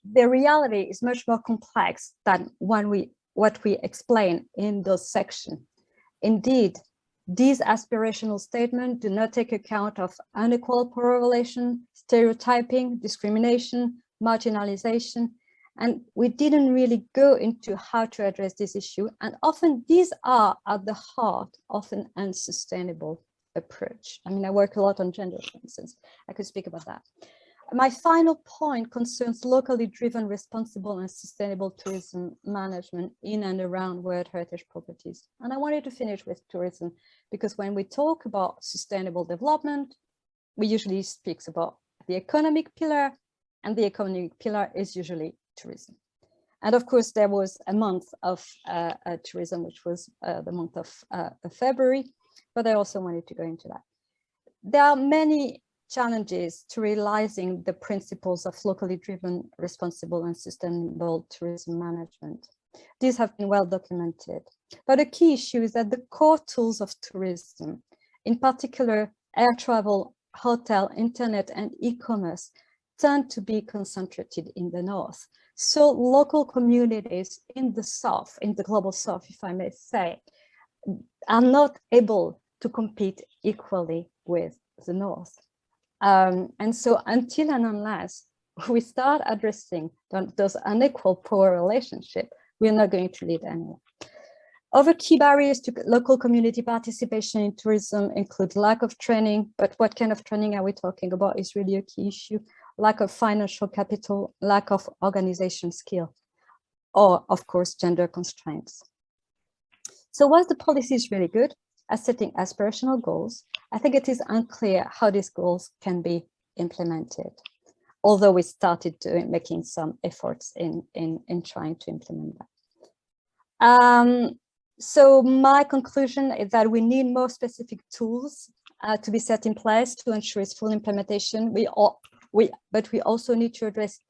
the reality is much more complex than what we explain in those sections. Indeed, these aspirational statements do not take account of unequal power relation, stereotyping, discrimination, marginalization, and we didn't really go into how to address this issue. And often these are at the heart of an unsustainable approach. I mean, I work a lot on gender, for instance. I could speak about that. My final point concerns locally driven, responsible and sustainable tourism management in and around World Heritage properties. And I wanted to finish with tourism because when we talk about sustainable development, we usually speak about the economic pillar, and the economic pillar is usually tourism. And of course, there was a month of tourism, which was the month of February, but I also wanted to go into that. There are many challenges to realizing the principles of locally driven, responsible and sustainable tourism management. These have been well documented, but a key issue is that the core tools of tourism, in particular air travel, hotel, internet and e-commerce, tend to be concentrated in the north. So local communities in the south, in the global south, if I may say, are not able to compete equally with the north. And so until and unless we start addressing those unequal power relationships, we're not going to lead anywhere. Other key barriers to local community participation in tourism include lack of training, but what kind of training are we talking about is really a key issue. Lack of financial capital, lack of organization skill, or of course, gender constraints. So whilst the policy is really good at setting aspirational goals, I think it is unclear how these goals can be implemented, although we started making some efforts in trying to implement that. So my conclusion is that we need more specific tools to be set in place to ensure its full implementation. But we also need to address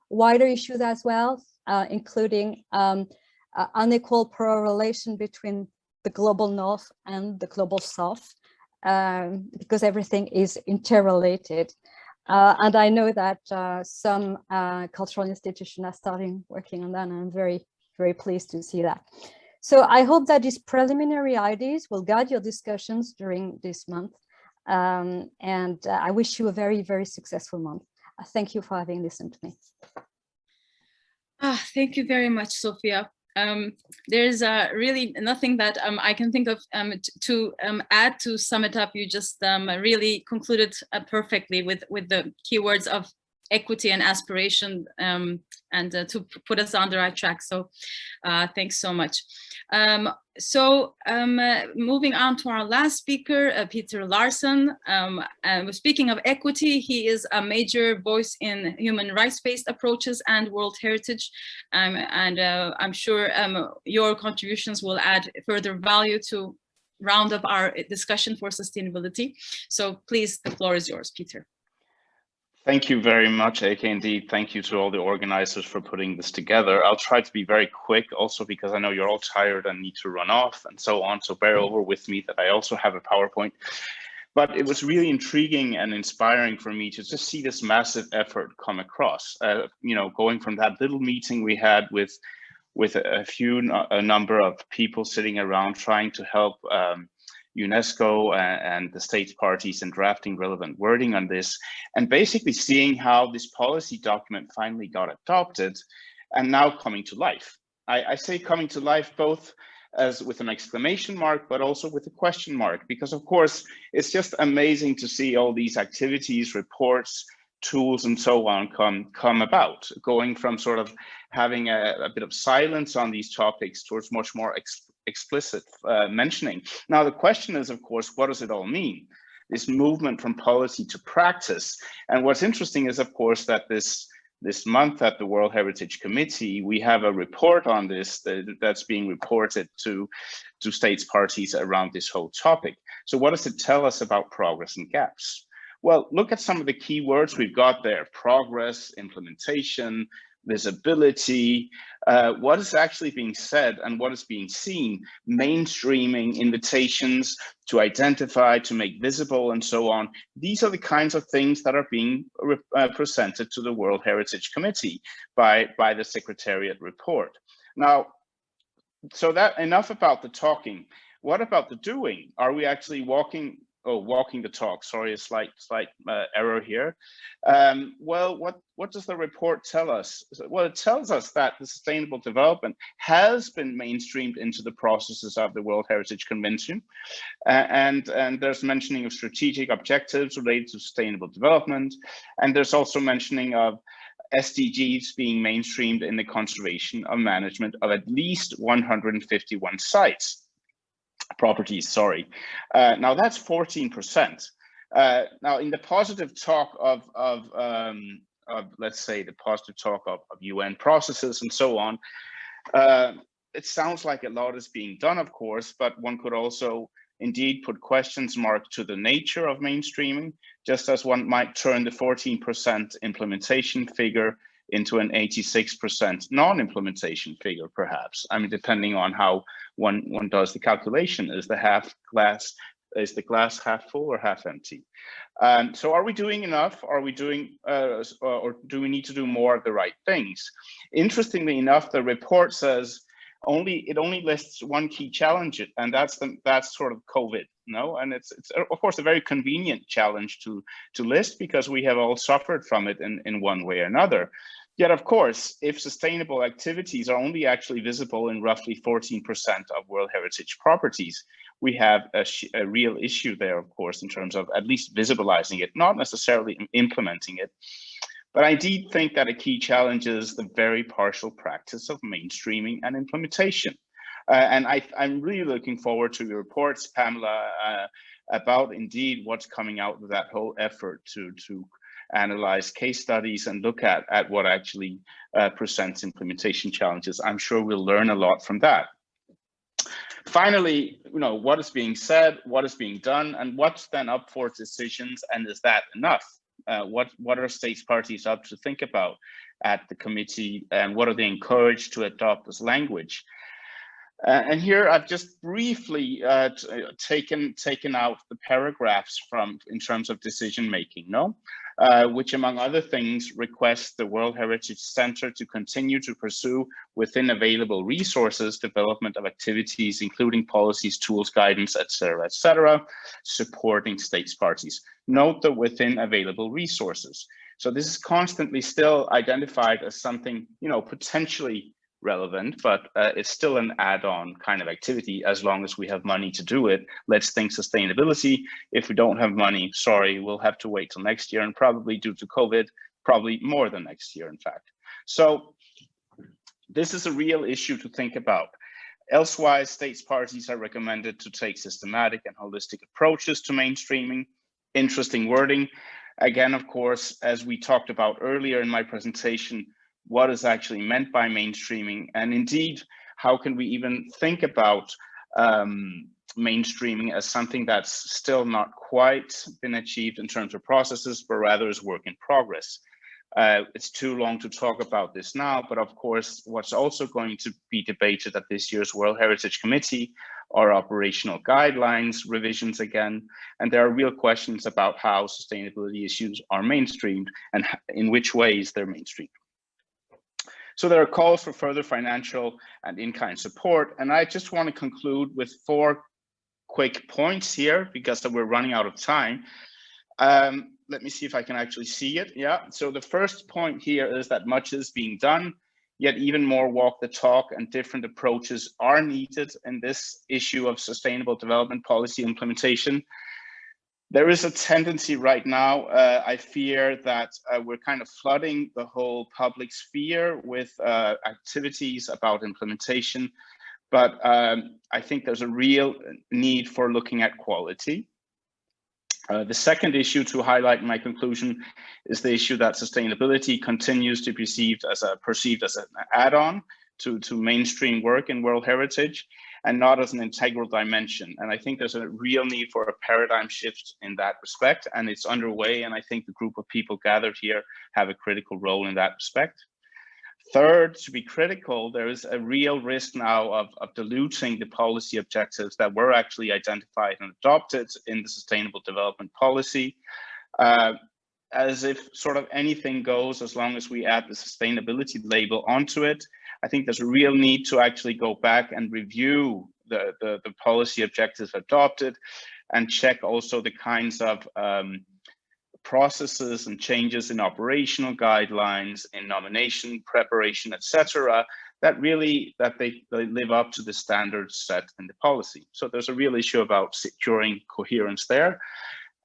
wider issues as well, including unequal power relation between the global north and the global south, because everything is interrelated. And I know that some cultural institutions are starting working on that, and I'm very, very pleased to see that. So I hope that these preliminary ideas will guide your discussions during this month. And I wish you a very, very successful month. Thank you for having listened to me. Thank you very much, Sophia. There's really nothing that I can think of to add to sum it up. You just really concluded perfectly with the keywords of equity and aspiration, and to put us on the right track. So thanks so much. Moving on to our last speaker, Peter Larson. Speaking of equity, he is a major voice in human rights-based approaches and World Heritage. I'm sure your contributions will add further value to round up our discussion for sustainability. So please, the floor is yours, Peter. Thank you very much, AK. Indeed, thank you to all the organizers for putting this together. I'll try to be very quick also because I know you're all tired and need to run off and so on. So bear over with me that I also have a PowerPoint. But it was really intriguing and inspiring for me to just see this massive effort come across. You know, going from that little meeting we had with a number of people sitting around trying to help UNESCO and the state parties in drafting relevant wording on this, and basically seeing how this policy document finally got adopted and now coming to life. I say coming to life both as with an exclamation mark, but also with a question mark, because of course, it's just amazing to see all these activities, reports, tools and so on come about, going from sort of having a bit of silence on these topics towards much more explicit mentioning. Now, the question is, of course, what does it all mean? This movement from policy to practice. And what's interesting is, of course, that this month at the World Heritage Committee, we have a report on this that's being reported to states parties around this whole topic. So what does it tell us about progress and gaps? Well, look at some of the key words we've got there: progress, implementation, visibility, what is actually being said and what is being seen, mainstreaming, invitations to identify, to make visible, and so on. These are the kinds of things that are being presented to the World Heritage Committee by the Secretariat report. Now, so that enough about the talking. What about the doing? Are we actually walking the talk? Sorry, a slight error here. Well, what does the report tell us? Well, it tells us that the sustainable development has been mainstreamed into the processes of the World Heritage Convention, and there's mentioning of strategic objectives related to sustainable development, and there's also mentioning of SDGs being mainstreamed in the conservation of management of at least 151 properties, sorry. Now that's 14%. Now in the positive talk of let's say the positive talk of UN processes and so on, it sounds like a lot is being done, of course, but one could also indeed put questions mark to the nature of mainstreaming, just as one might turn the 14% implementation figure into an 86% non-implementation figure, perhaps. I mean, depending on how one does the calculation. Is the glass half full or half empty? So are we doing enough? Are we doing, or do we need to do more of the right things? Interestingly enough, the report says it only lists one key challenge, and that's sort of COVID. No, and it's of course a very convenient challenge to list because we have all suffered from it in one way or another. Yet, of course, if sustainable activities are only actually visible in roughly 14% of World Heritage properties, we have a real issue there, of course, in terms of at least visibilizing it, not necessarily implementing it. But I indeed think that a key challenge is the very partial practice of mainstreaming and implementation. And I'm really looking forward to your reports, Pamela, about indeed what's coming out of that whole effort to analyze case studies and look at what actually presents implementation challenges. I'm sure we'll learn a lot from that. Finally, what is being said, what is being done, and what's then up for decisions, and is that enough? What are states parties up to think about at the committee, and what are they encouraged to adopt as language? And here I've just briefly taken out the paragraphs in terms of decision making, which among other things requests the World Heritage Center to continue to pursue within available resources development of activities, including policies, tools, guidance, etc., supporting states parties. Note the within available resources. So this is constantly still identified as something, potentially relevant, but it's still an add-on kind of activity as long as we have money to do it. Let's think sustainability. If we don't have money, sorry, we'll have to wait till next year, and probably due to COVID, probably more than next year, in fact. So this is a real issue to think about. Elsewise, states parties are recommended to take systematic and holistic approaches to mainstreaming. Interesting wording. Again, of course, as we talked about earlier in my presentation, what is actually meant by mainstreaming, and indeed, how can we even think about mainstreaming as something that's still not quite been achieved in terms of processes, but rather is work in progress. It's too long to talk about this now, but of course, what's also going to be debated at this year's World Heritage Committee are operational guidelines, revisions again, and there are real questions about how sustainability issues are mainstreamed and in which ways they're mainstreamed. So there are calls for further financial and in-kind support. And I just want to conclude with 4 quick points here because we're running out of time. Let me see if I can actually see it. Yeah, so the first point here is that much is being done, yet even more walk the talk and different approaches are needed in this issue of sustainable development policy implementation. There is a tendency right now, I fear, that we're kind of flooding the whole public sphere with activities about implementation, but I think there's a real need for looking at quality. The second issue to highlight in my conclusion is the issue that sustainability continues to be perceived as an add-on to mainstream work in World Heritage, and not as an integral dimension. And I think there's a real need for a paradigm shift in that respect, and it's underway, and I think the group of people gathered here have a critical role in that respect. Third, to be critical, there is a real risk now of diluting the policy objectives that were actually identified and adopted in the Sustainable Development Policy, as if sort of anything goes as long as we add the sustainability label onto it. I think there's a real need to actually go back and review the policy objectives adopted and check also the kinds of processes and changes in operational guidelines, in nomination, preparation, etc., that they live up to the standards set in the policy. So there's a real issue about securing coherence there.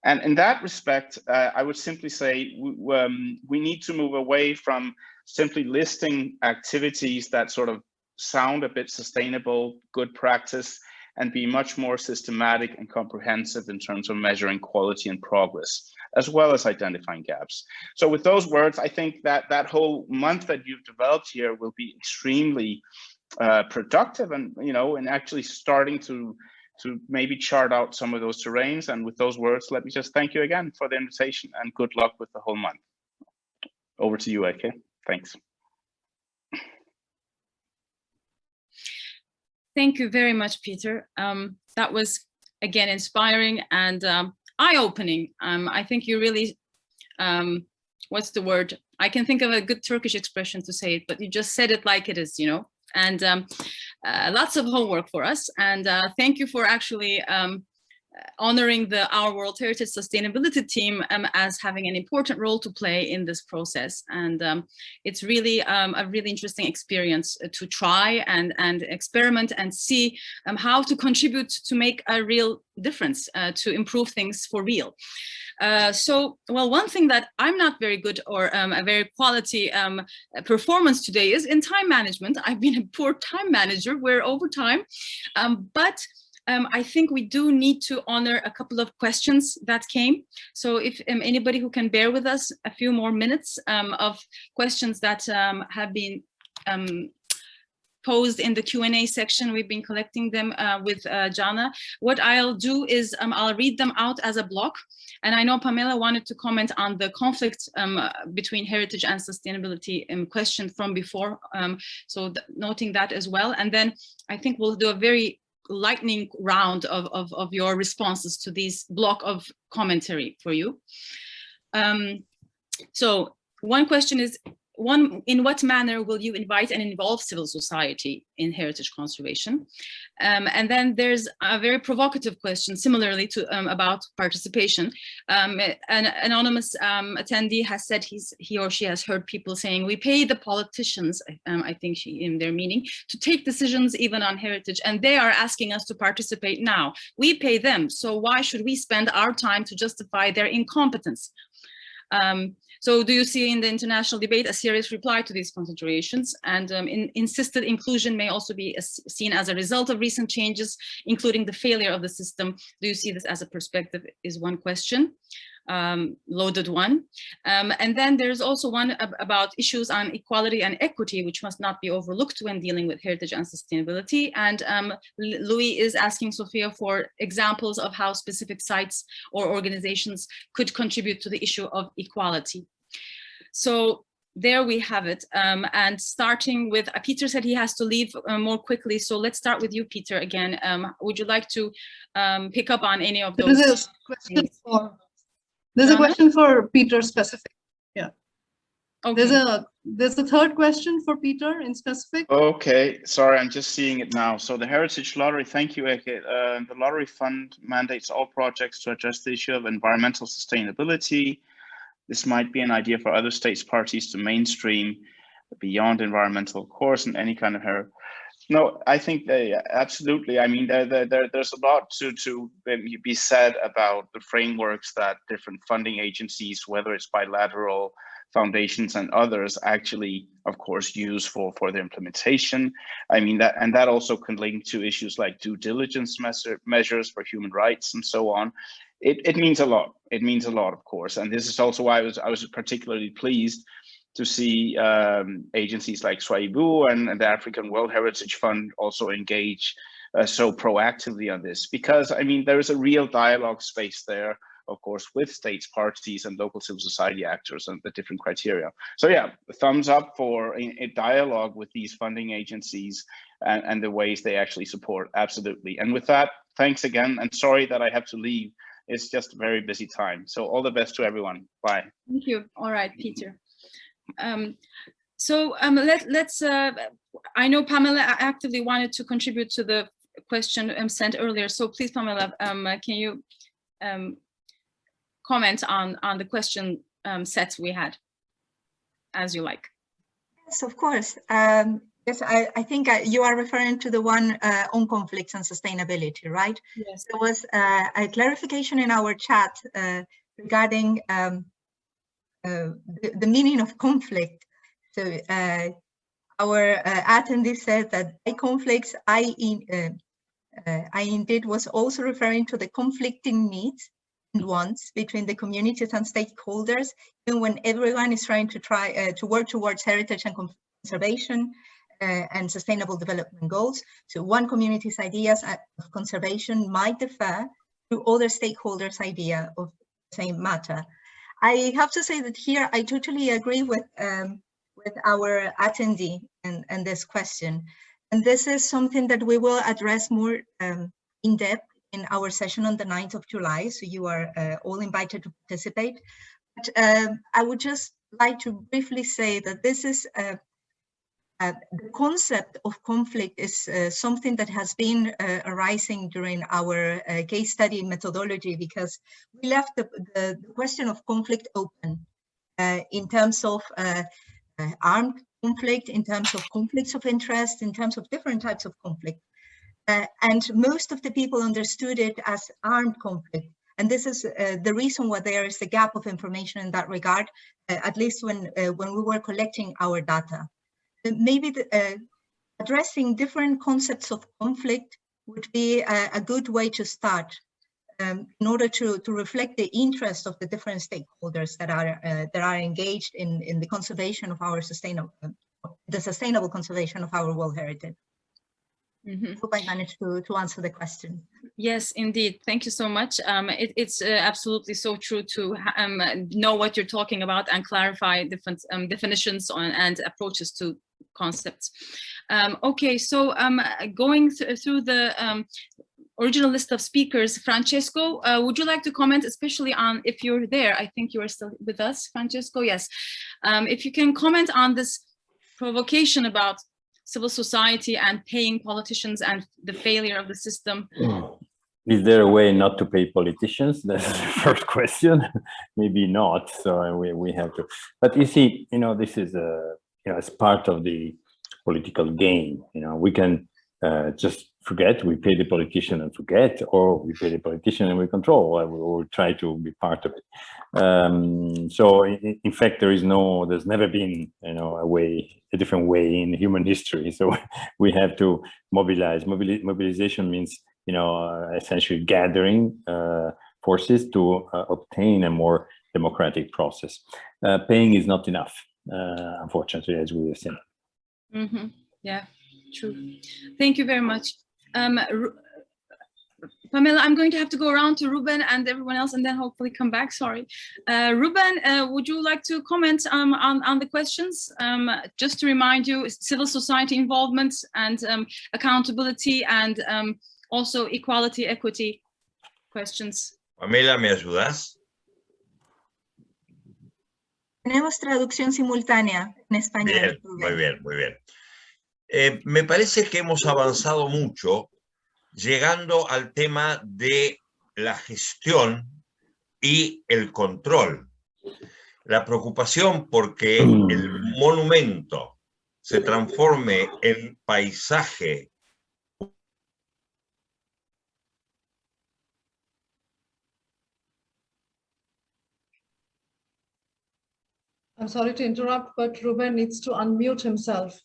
And in that respect, I would simply say we need to move away from simply listing activities that sort of sound a bit sustainable, good practice, and be much more systematic and comprehensive in terms of measuring quality and progress, as well as identifying gaps. So with those words, I think that that whole month that you've developed here will be extremely productive, and and actually starting to maybe chart out some of those terrains. And with those words, let me just thank you again for the invitation, and good luck with the whole month. Over to you, AK. Thanks. Thank you very much, Peter. That was, again, inspiring and eye-opening. I think you really, what's the word? I can think of a good Turkish expression to say it, but you just said it like it is, and lots of homework for us. And thank you for actually honoring the Our World Heritage Sustainability team as having an important role to play in this process. And it's really a really interesting experience to try and experiment and see how to contribute to make a real difference, to improve things for real. So, well, one thing that I'm not very good or a very quality performance today is in time management. I've been a poor time manager, we're over time, but I think we do need to honor a couple of questions that came. So if anybody who can bear with us a few more minutes of questions that have been posed in the Q&A section, we've been collecting them with Jana. What I'll do is I'll read them out as a block. And I know Pamela wanted to comment on the conflict between heritage and sustainability question from before. So noting that as well. And then I think we'll do a very lightning round of your responses to these block of commentary for you. So one question is, in what manner will you invite and involve civil society in heritage conservation? And then there's a very provocative question, similarly to about participation. An anonymous attendee has said he or she has heard people saying, we pay the politicians, I think in their meaning, to take decisions even on heritage, and they are asking us to participate now. We pay them, so why should we spend our time to justify their incompetence? So do you see in the international debate a serious reply to these considerations? And insisted inclusion may also be seen as a result of recent changes, including the failure of the system. Do you see this as a perspective is one question, loaded one. And then there's also one about issues on equality and equity, which must not be overlooked when dealing with heritage and sustainability. And Louis is asking Sophia for examples of how specific sites or organizations could contribute to the issue of equality. So there we have it. And starting with, Peter said he has to leave more quickly. So let's start with you, Peter, again. Would you like to pick up on any of those? There's a question for Peter specific. Yeah. Okay. There's a third question for Peter in specific. Okay, sorry, I'm just seeing it now. So the Heritage Lottery, thank you, Eke. The Lottery Fund mandates all projects to address the issue of environmental sustainability. This might be an idea for other states parties to mainstream beyond environmental, of course, and any kind of heritage. No, I think they absolutely. I mean, there's a lot to be said about the frameworks that different funding agencies, whether it's bilateral foundations and others, actually, of course, use for the implementation. I mean, that also can link to issues like due diligence measures for human rights and so on. It means a lot. It means a lot, of course, and this is also why I was particularly pleased to see agencies like Souayibou and the African World Heritage Fund also engage so proactively on this, because I mean there is a real dialogue space there, of course, with states, parties, and local civil society actors and the different criteria. So yeah, thumbs up for a dialogue with these funding agencies and the ways they actually support. Absolutely. And with that, thanks again, and sorry that I have to leave. It's just a very busy time. So all the best to everyone. Bye. Thank you. All right, Peter. Let's I know Pamela actively wanted to contribute to the question sent earlier. So please, Pamela, can you comment on the question set we had, as you like? Yes, of course. Yes, I think you are referring to the one on conflicts and sustainability, right? Yes. There was a clarification in our chat regarding the meaning of conflict. So our attendee said that by conflicts, I indeed was also referring to the conflicting needs and wants between the communities and stakeholders, even when everyone is trying to work towards heritage and conservation and sustainable development goals. So one community's ideas of conservation might differ to other stakeholders' idea of the same matter. I have to say that here I totally agree with our attendee and this question. And this is something that we will address more in depth in our session on the 9th of July. So you are all invited to participate. But I would just like to briefly say that this is The concept of conflict is something that has been arising during our case study methodology, because we left the question of conflict open in terms of armed conflict, in terms of conflicts of interest, in terms of different types of conflict. And most of the people understood it as armed conflict. And this is the reason why there is a gap of information in that regard, at least when we were collecting our data. Maybe addressing different concepts of conflict would be a good way to start in order to reflect the interest of the different stakeholders that are engaged in the conservation of our sustainable conservation of our world heritage. Mm-hmm. I hope I managed to answer the question. Yes, indeed. Thank you so much. It's absolutely so true to know what you're talking about and clarify different definitions and approaches to concepts. Okay, so going through the original list of speakers, Francesco, would you like to comment, especially on, if you're there, I think you are still with us, Francesco, yes. If you can comment on this provocation about civil society and paying politicians and the failure of the system. Is there a way not to pay politicians? That's the first question. Maybe not. So we have to. But you see, this is as part of the political game. We can just forget. We pay the politician and forget, or we pay the politician and we control. Or try to be part of it. So in fact, there's never been a different way in human history. So we have to mobilize. Mobilization means essentially gathering forces to obtain a more democratic process. Paying is not enough, unfortunately, as we have seen. Mm-hmm. Yeah, true. Thank you very much. Pamela, I'm going to have to go around to Ruben and everyone else and then hopefully come back, sorry. Ruben, would you like to comment on the questions? Just to remind you, civil society involvement and accountability and also equality, equity questions. Pamela, ¿me ayudas? Tenemos traducción simultánea en español. Bien, muy bien, muy bien. Me parece que hemos avanzado mucho llegando al tema de la gestión y el control. La preocupación porque el monumento se transforme en paisaje. I'm sorry to interrupt, but Ruben needs to unmute himself.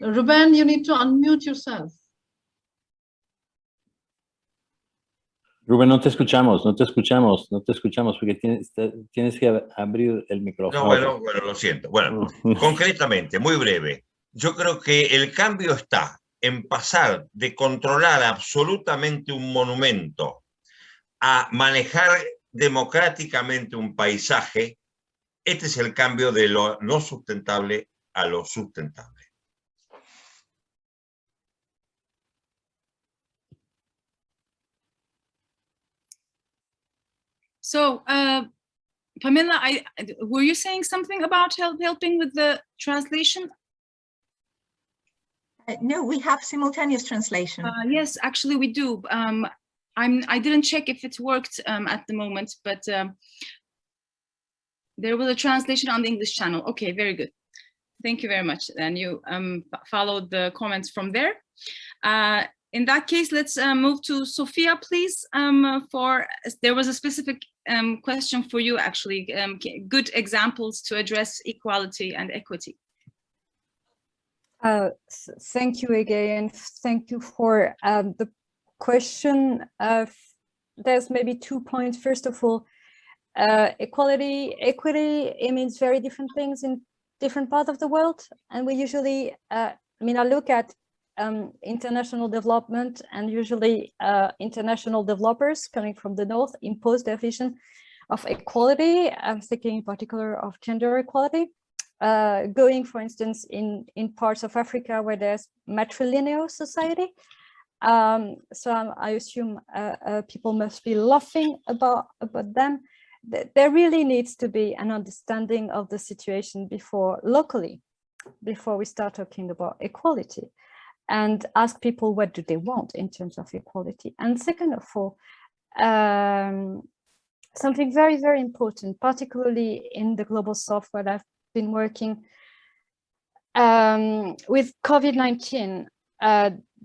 Ruben, you need to unmute yourself. Ruben, no te escuchamos porque tienes que abrir el micrófono. No, bueno, lo siento. Bueno, concretamente, muy breve. Yo creo que el cambio está en pasar de controlar absolutamente un monumento a manejar democráticamente un paisaje. Este es el cambio de lo no sustentable a lo sustentable. So, Pamela, were you saying something about helping with the translation? No, we have simultaneous translation. Yes, actually we do. I didn't check if it worked at the moment, but there was a translation on the English channel. Okay, very good. Thank you very much. And you followed the comments from there. In that case, let's move to Sophia, please. There was a specific question for you, actually. Good examples to address equality and equity. Thank you again. Thank you for the question. There's maybe 2 points. First of all, equity, it means very different things in different parts of the world. And we usually, I look at international development, and usually international developers coming from the north impose their vision of equality. I'm thinking in particular of gender equality, going, for instance, in parts of Africa where there's matrilineal society. So I assume people must be laughing about them. There really needs to be an understanding of the situation before locally before we start talking about equality, and ask people what do they want in terms of equality. And second of all, something very, very important, particularly in the Global South, where I've been working with COVID-19,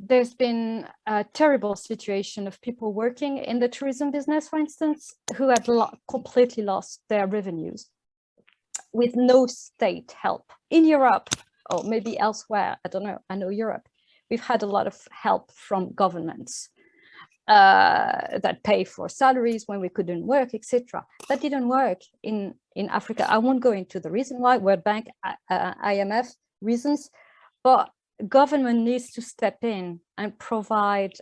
there's been a terrible situation of people working in the tourism business, for instance, who had completely lost their revenues with no state help. In Europe, or maybe elsewhere, I don't know, I know Europe, we've had a lot of help from governments that pay for salaries when we couldn't work, etc. That didn't work in Africa. I won't go into the reason why, World Bank, IMF reasons, but government needs to step in and provide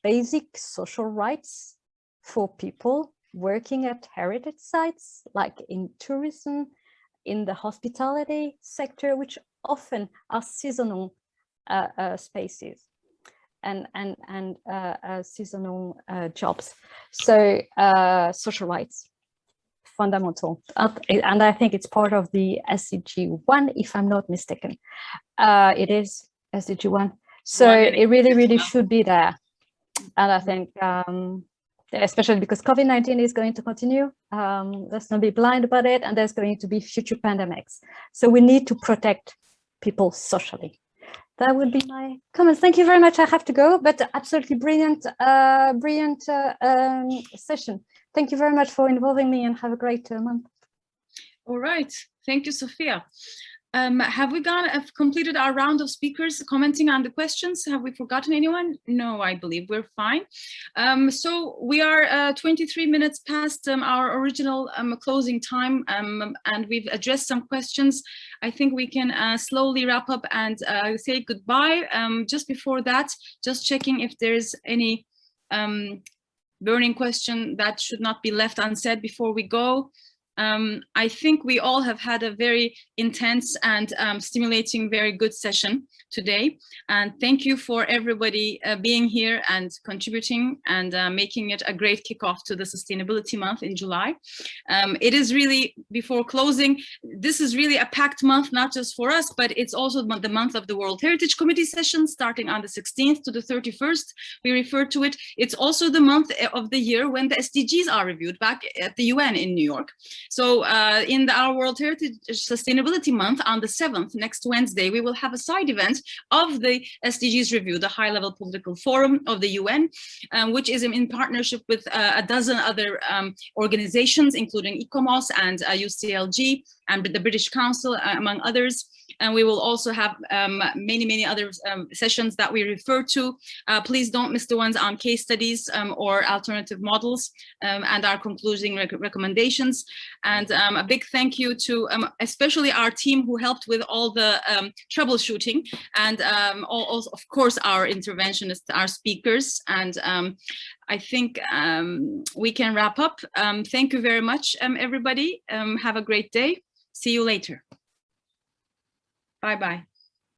basic social rights for people working at heritage sites, like in tourism, in the hospitality sector, which often are seasonal spaces and seasonal jobs. So social rights, fundamental. And I think it's part of the SDG 1, if I'm not mistaken. It is SDG 1. So it really, really should be there. And I think, especially because COVID-19 is going to continue, let's not be blind about it, and there's going to be future pandemics. So we need to protect people socially. That would be my comments. Thank you very much. I have to go, but absolutely brilliant, brilliant session. Thank you very much for involving me, and have a great month. All right. Thank you, Sophia. Have we completed our round of speakers commenting on the questions? Have we forgotten anyone? No, I believe we're fine. So we are 23 minutes past our original closing time, and we've addressed some questions. I think we can slowly wrap up and say goodbye. Just before that, just checking if there's any burning question that should not be left unsaid before we go. I think we all have had a very intense and stimulating, very good session today. And thank you for everybody being here and contributing and making it a great kickoff to the Sustainability Month in July. It is really, before closing, this is really a packed month, not just for us, but it's also the month of the World Heritage Committee session starting on the 16th to the 31st. We refer to it. It's also the month of the year when the SDGs are reviewed back at the UN in New York. So in our World Heritage Sustainability Month on the 7th, next Wednesday, we will have a side event of the SDGs review, the high-level political forum of the UN, which is in partnership with a dozen other organizations, including ICOMOS and UCLG and the British Council, among others. And we will also have many, many other sessions that we refer to. Please don't miss the ones on case studies or alternative models and our concluding recommendations. And a big thank you to especially our team who helped with all the troubleshooting, and also, of course, our interventionists, our speakers. And I think we can wrap up. Thank you very much, everybody. Have a great day. See you later. Bye-bye.